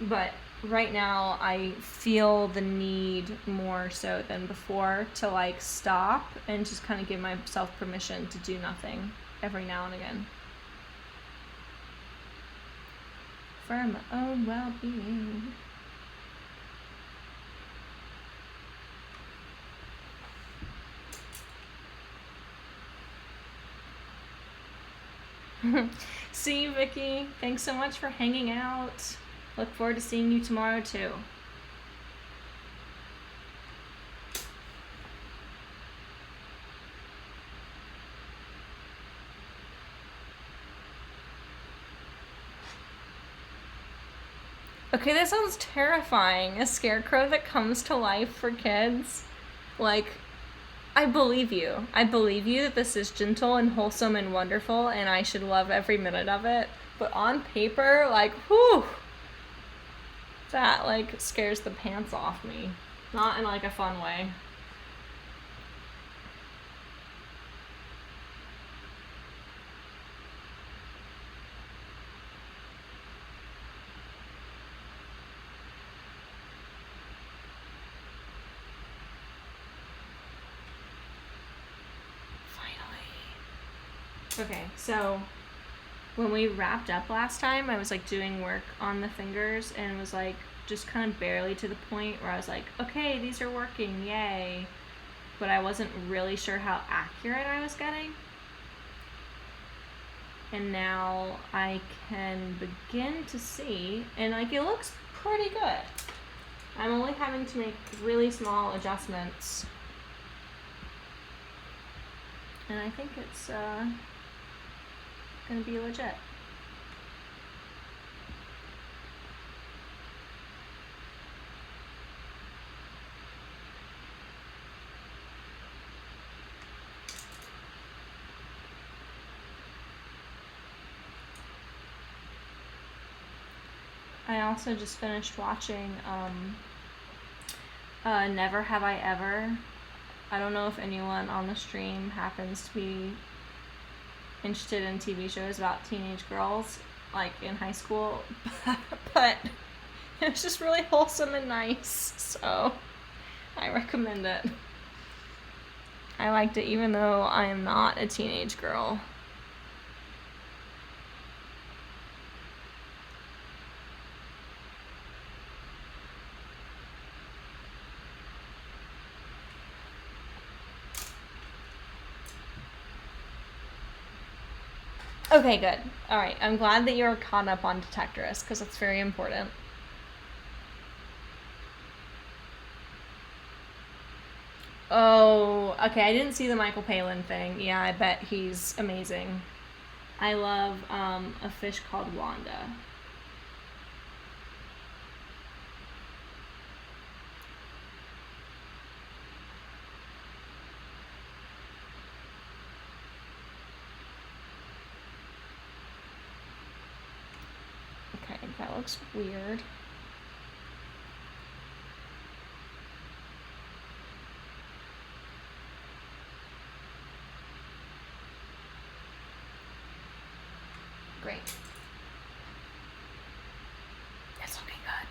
But right now I feel the need more so than before to like stop and just kind of give myself permission to do nothing every now and again for my own well-being. See you, Vicky. Thanks so much for hanging out. Look forward to seeing you tomorrow, too. Okay, that sounds terrifying. A scarecrow that comes to life for kids. Like, I believe you. I believe you that this is gentle and wholesome and wonderful, and I should love every minute of it. But on paper, like, whew, that, like, scares the pants off me. Not in, like, a fun way. Finally. Okay, so when we wrapped up last time, I was like doing work on the fingers and was like just kind of barely to the point where I was like, okay, these are working, yay. But I wasn't really sure how accurate I was getting. And now I can begin to see, and like it looks pretty good. I'm only having to make really small adjustments. And I think it's gonna be legit. I also just finished watching Never Have I Ever. I don't know if anyone on the stream happens to be interested in TV shows about teenage girls, like in high school, but it was just really wholesome and nice, so I recommend it. I liked it even though I am not a teenage girl. Okay, good. All right. I'm glad that you're caught up on Detectorist because it's very important. Oh, okay. I didn't see the Michael Palin thing. Yeah, I bet he's amazing. I love A Fish Called Wanda. Okay, that looks weird. Great. It's looking good.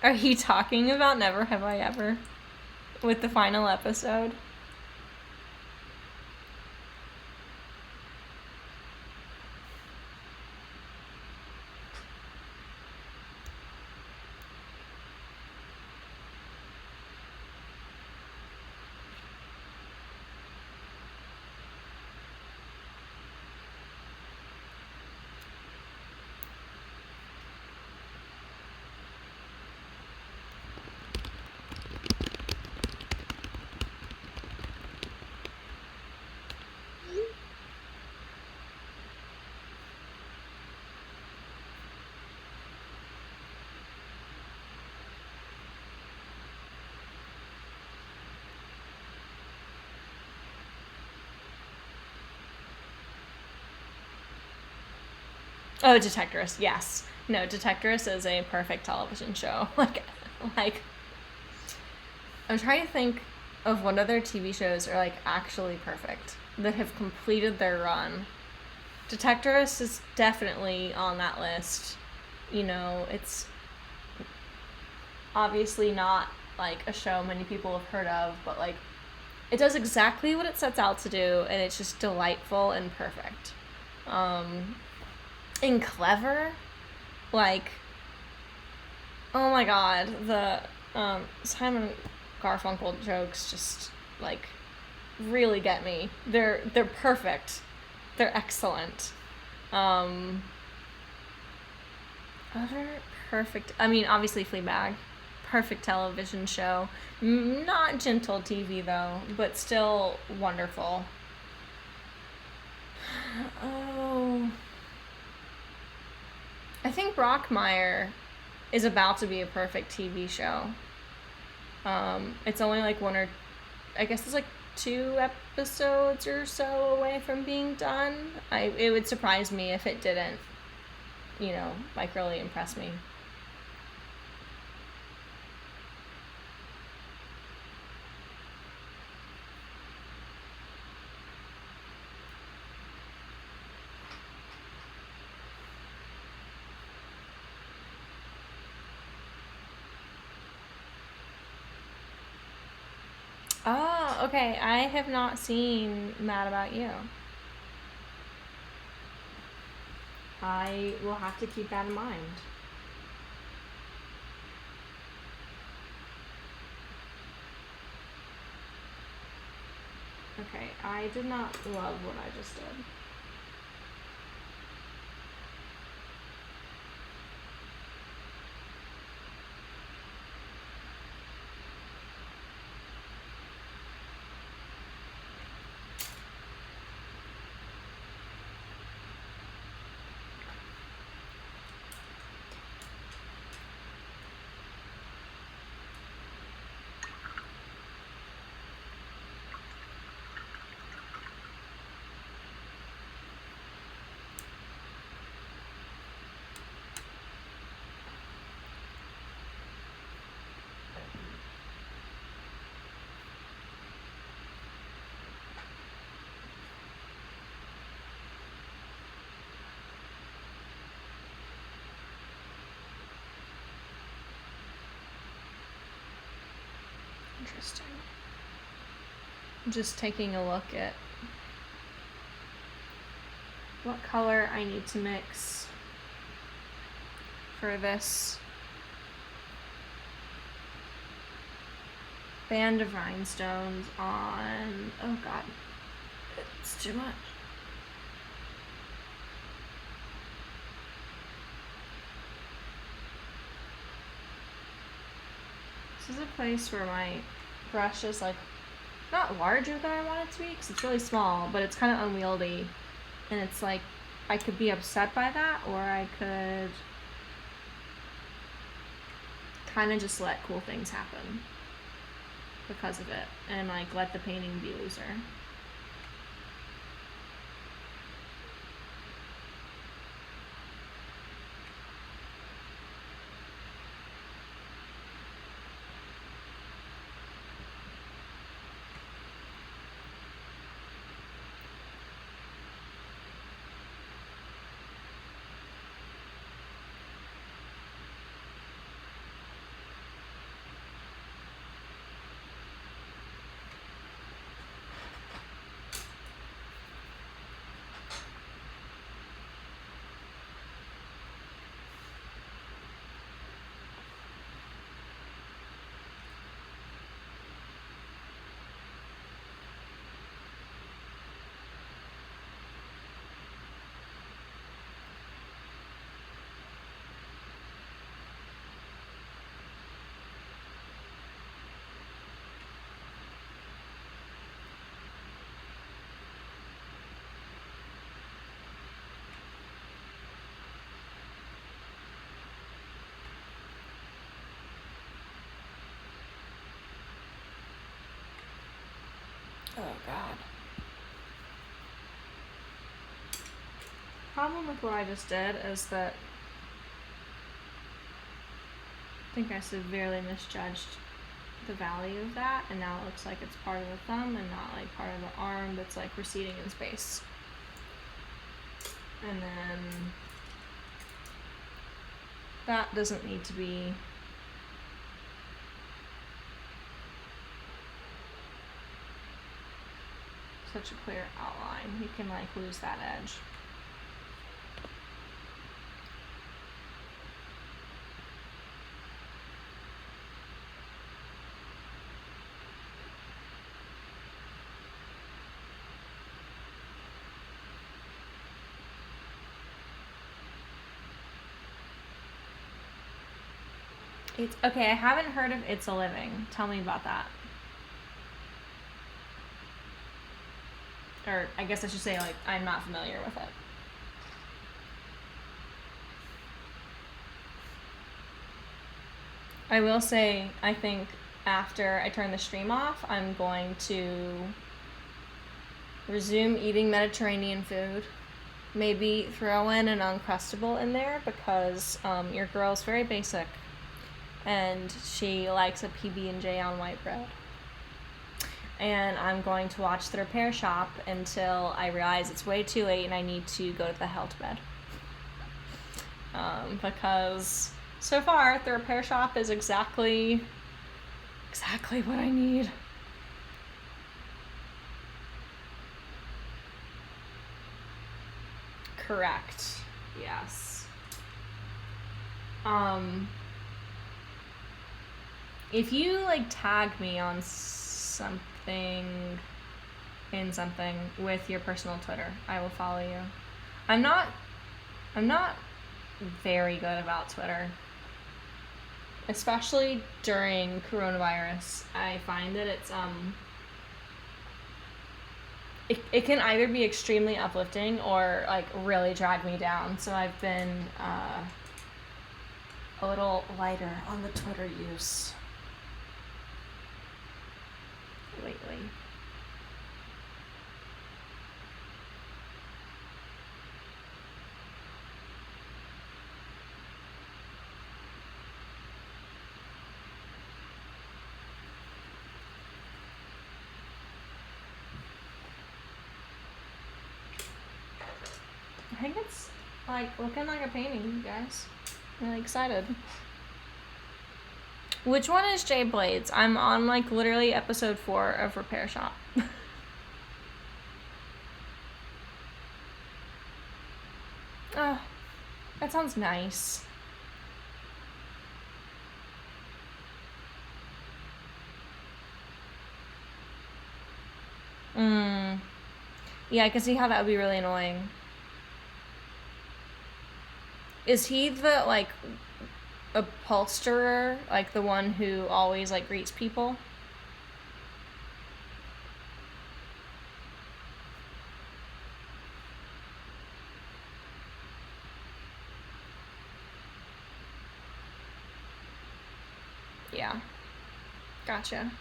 Are you talking about Never Have I Ever with the final episode? Oh, Detectorist, yes. No, Detectorist is a perfect television show. Like, I'm trying to think of what other TV shows are, like, actually perfect that have completed their run. Detectorist is definitely on that list. You know, it's obviously not, like, a show many people have heard of, but, like, it does exactly what it sets out to do, and it's just delightful and perfect. And clever, like, oh my god, the Simon Garfunkel jokes just, like, really get me. They're perfect. They're excellent. Other perfect, I mean, obviously Fleabag, perfect television show. Not gentle TV though, but still wonderful. Oh, I think Brockmire is about to be a perfect TV show. It's only like I guess it's like 2 episodes or so away from being done. It would surprise me if it didn't, like really impress me. Oh, okay. I have not seen Mad About You. I will have to keep that in mind. Okay, I did not love what I just did. Interesting. I'm just taking a look at what color I need to mix for this band of rhinestones on, oh god, it's too much. This is a place where my brush is like not larger than I want it to be because it's really small, but it's kind of unwieldy, and it's like I could be upset by that, or I could kind of just let cool things happen because of it and like let the painting be looser. Oh god. Problem with what I just did is that I think I severely misjudged the value of that, and now it looks like it's part of the thumb and not like part of the arm that's like receding in space. And then that doesn't need to be such a clear outline. You can like lose that edge. It's okay, I haven't heard of It's a Living. Tell me about that. Or I guess I should say, like, I'm not familiar with it. I will say, I think after I turn the stream off, I'm going to resume eating Mediterranean food. Maybe throw in an Uncrustable in there because your girl's very basic and she likes a PB&J on white bread. And I'm going to watch The Repair Shop until I realize it's way too late and I need to go to the hell to bed. Because so far, The Repair Shop is exactly what I need. Correct. Yes. If you like tag me on something with your personal Twitter, I will follow you. I'm not very good about Twitter. Especially during coronavirus. I find that it's it can either be extremely uplifting or like really drag me down. So I've been a little lighter on the Twitter use lately. I think it's like looking like a painting, you guys. I'm really excited. Which one is Jay Blades? I'm on like literally episode 4 of Repair Shop. Oh, that sounds nice. Yeah, I can see how that would be really annoying. Is he the, like, upholsterer? Like, the one who always, like, greets people? Yeah. Gotcha.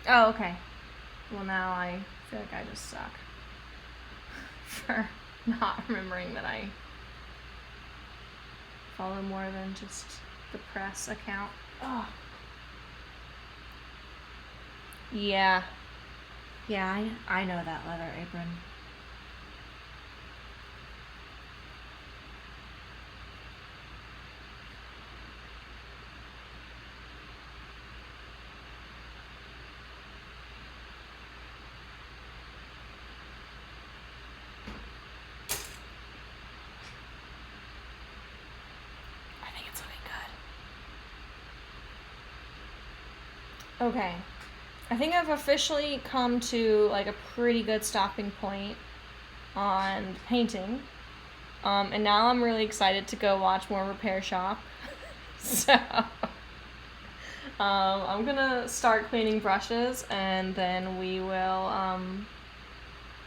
Oh, okay. Well, now I feel like I just suck for not remembering that I follow more than just the press account. Oh. Yeah. Yeah, I know that leather apron. I think it's looking good. Okay. I think I've officially come to like a pretty good stopping point on painting. And now I'm really excited to go watch more Repair Shop. So I'm gonna start cleaning brushes and then we will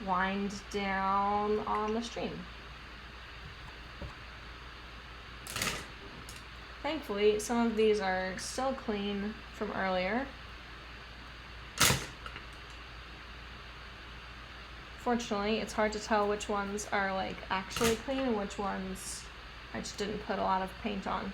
wind down on the stream. Thankfully, some of these are still clean from earlier. Fortunately, it's hard to tell which ones are like actually clean and which ones I just didn't put a lot of paint on.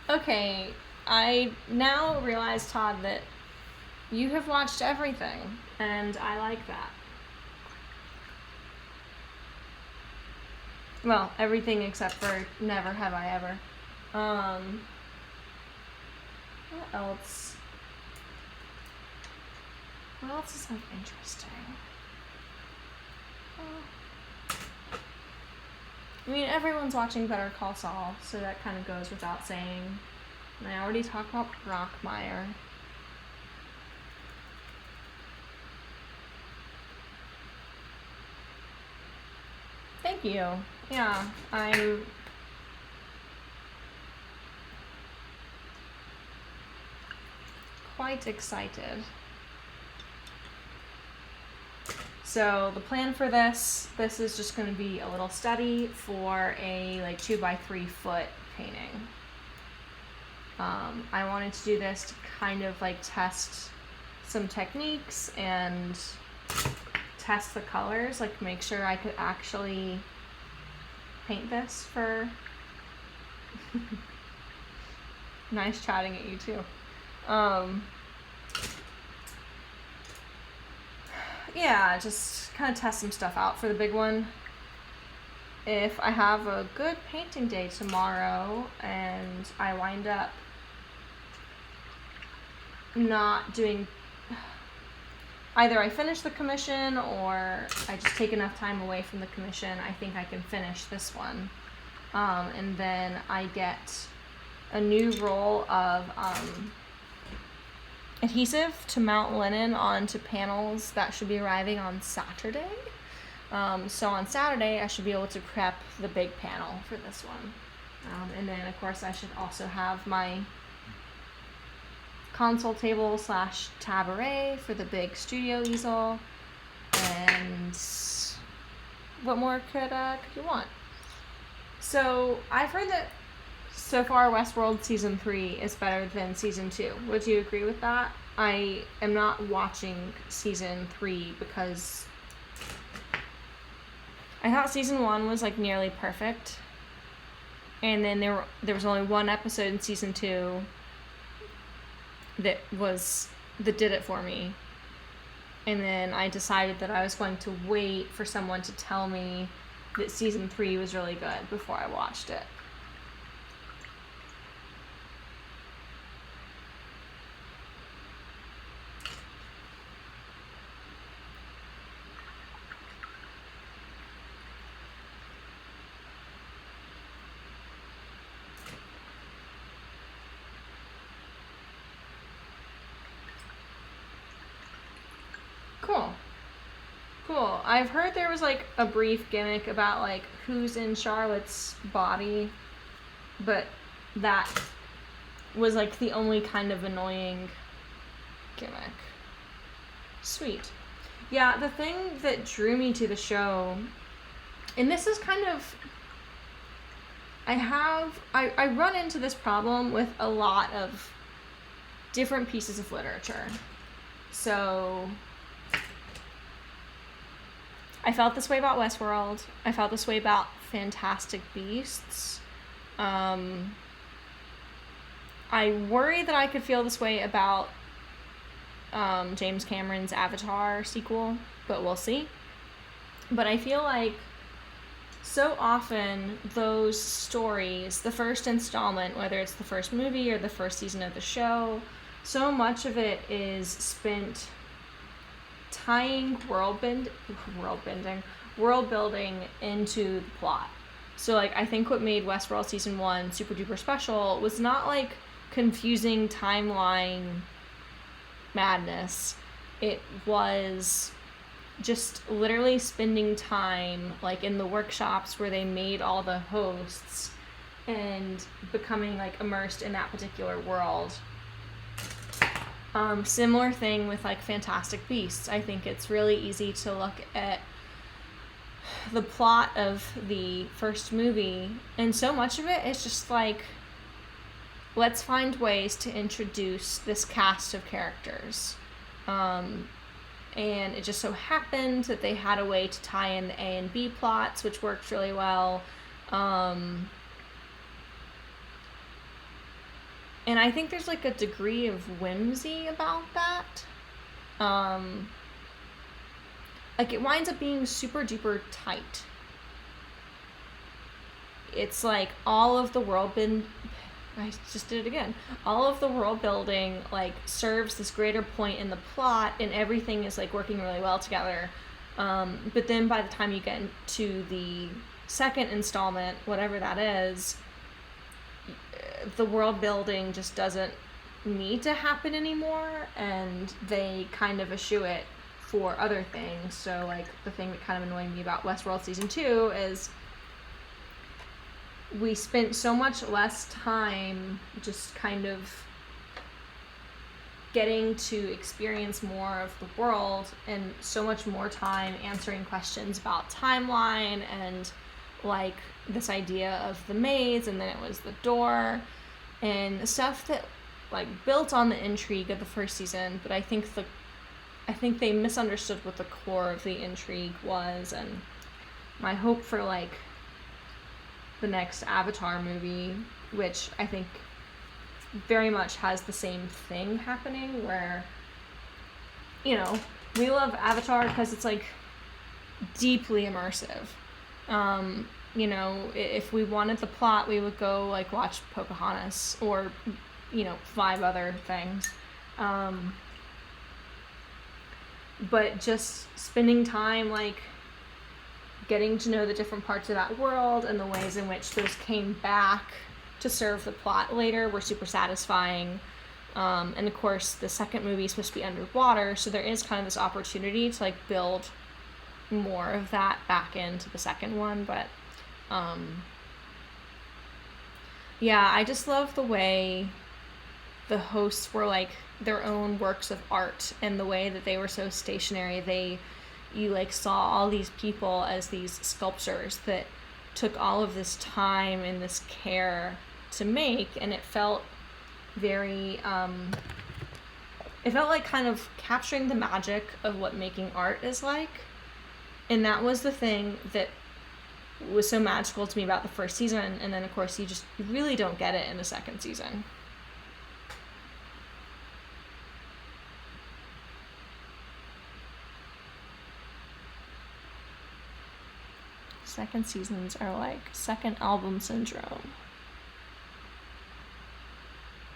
Okay, I now realize, Todd, that you have watched everything, and I like that. Well, everything except for Never Have I Ever. What else? What else is like interesting? I mean, everyone's watching Better Call Saul, so that kind of goes without saying. And I already talked about Brockmire. Thank you. Yeah, I'm quite excited. So the plan for this is just going to be a little study for a like 2x3 foot painting. I wanted to do this to kind of like test some techniques and test the colors, like make sure I could actually paint this for nice chatting at you too. Yeah, just kind of test some stuff out for the big one. If I have a good painting day tomorrow and I wind up not doing, either I finish the commission or I just take enough time away from the commission, I think I can finish this one. And then I get a new roll of adhesive to mount linen onto panels that should be arriving on Saturday. So on Saturday, I should be able to prep the big panel for this one. And then, of course, I should also have my console table / tabouret for the big studio easel. And what more could you want? So I've heard that so far Westworld Season 3 is better than Season 2. Would you agree with that? I am not watching Season 3 because I thought Season 1 was like nearly perfect. And then there was only one episode in Season 2 that did it for me. And then I decided that I was going to wait for someone to tell me that Season 3 was really good before I watched it. Cool. I've heard there was like a brief gimmick about like who's in Charlotte's body, but that was like the only kind of annoying gimmick. Sweet. Yeah, the thing that drew me to the show, and this is kind of, I run into this problem with a lot of different pieces of literature. So I felt this way about Westworld. I felt this way about Fantastic Beasts. I worry that I could feel this way about James Cameron's Avatar sequel, but we'll see. But I feel like so often those stories, the first installment, whether it's the first movie or the first season of the show, so much of it is spent tying world building into the plot. So like I think what made Westworld Season 1 super duper special was not like confusing timeline madness. It was just literally spending time like in the workshops where they made all the hosts and becoming like immersed in that particular world. Similar thing with like Fantastic Beasts. I think it's really easy to look at the plot of the first movie, and so much of it is just like, let's find ways to introduce this cast of characters. And it just so happened that they had a way to tie in the A and B plots, which worked really well. And I think there's like a degree of whimsy about that. Like it winds up being super duper tight. It's like all of the world all of the world building like serves this greater point in the plot, and everything is like working really well together. But then by the time you get into the second installment, whatever that is, the world building just doesn't need to happen anymore, and they kind of eschew it for other things. So like the thing that kind of annoyed me about Westworld Season 2 is we spent so much less time just kind of getting to experience more of the world, and so much more time answering questions about timeline and like this idea of the maze, and then it was the door and stuff that like built on the intrigue of the first season. But I think they misunderstood what the core of the intrigue was, and my hope for like the next Avatar movie, which I think very much has the same thing happening, where, you know, we love Avatar because it's like deeply immersive. You know, if we wanted the plot, we would go like watch Pocahontas or, you know, 5 other things. But just spending time like getting to know the different parts of that world and the ways in which those came back to serve the plot later were super satisfying. And of course the second movie is supposed to be underwater, so there is kind of this opportunity to like build more of that back into the second one, but yeah, I just love the way the hosts were like their own works of art, and the way that they were so stationary. You like saw all these people as these sculptures that took all of this time and this care to make, and it felt very it felt like kind of capturing the magic of what making art is like. And that was the thing that was so magical to me about the first season. And then, of course, you really don't get it in the second season. Second seasons are like second album syndrome.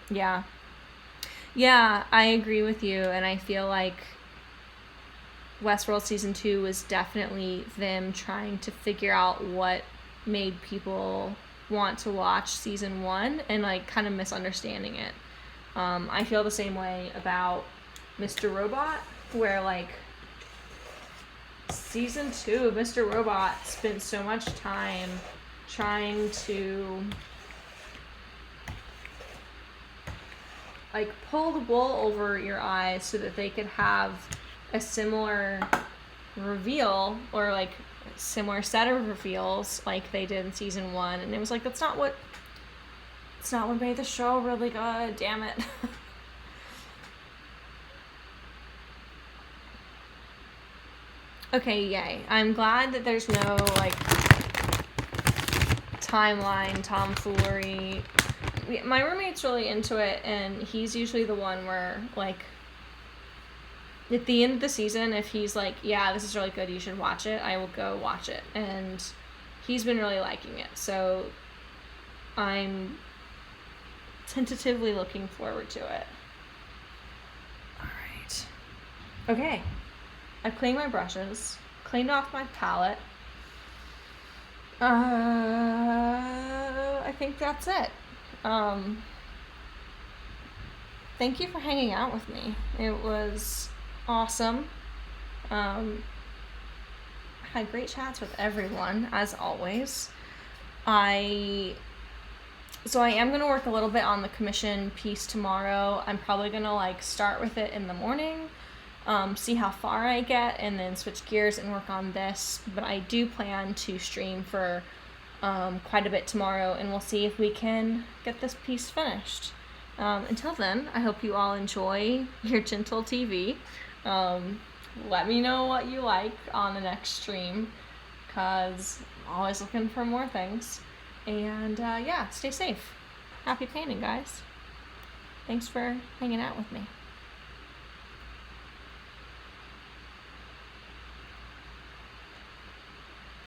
Yeah. Yeah, I agree with you. And I feel like Westworld season 2 was definitely them trying to figure out what made people want to watch season 1, and like kind of misunderstanding it. I feel the same way about Mr. Robot, where like season 2 of Mr. Robot spent so much time trying to like pull the wool over your eyes so that they could have a similar reveal, or like a similar set of reveals like they did in season 1, and it was like that's not what made the show really good, damn it. Okay, yay. I'm glad that there's no like timeline tomfoolery. My roommate's really into it, and he's usually the one where like at the end of the season, if he's like, yeah, this is really good, you should watch it, I will go watch it. And he's been really liking it. So I'm tentatively looking forward to it. All right. Okay. I cleaned my brushes, cleaned off my palette. I think that's it. Thank you for hanging out with me. It was awesome. I had great chats with everyone, as always. So I am going to work a little bit on the commission piece tomorrow. I'm probably going to like start with it in the morning, see how far I get, and then switch gears and work on this. But I do plan to stream for quite a bit tomorrow, and we'll see if we can get this piece finished. Until then, I hope you all enjoy your gentle TV. Let me know what you like on the next stream, because I'm always looking for more things. And yeah, stay safe. Happy painting, guys. Thanks for hanging out with me.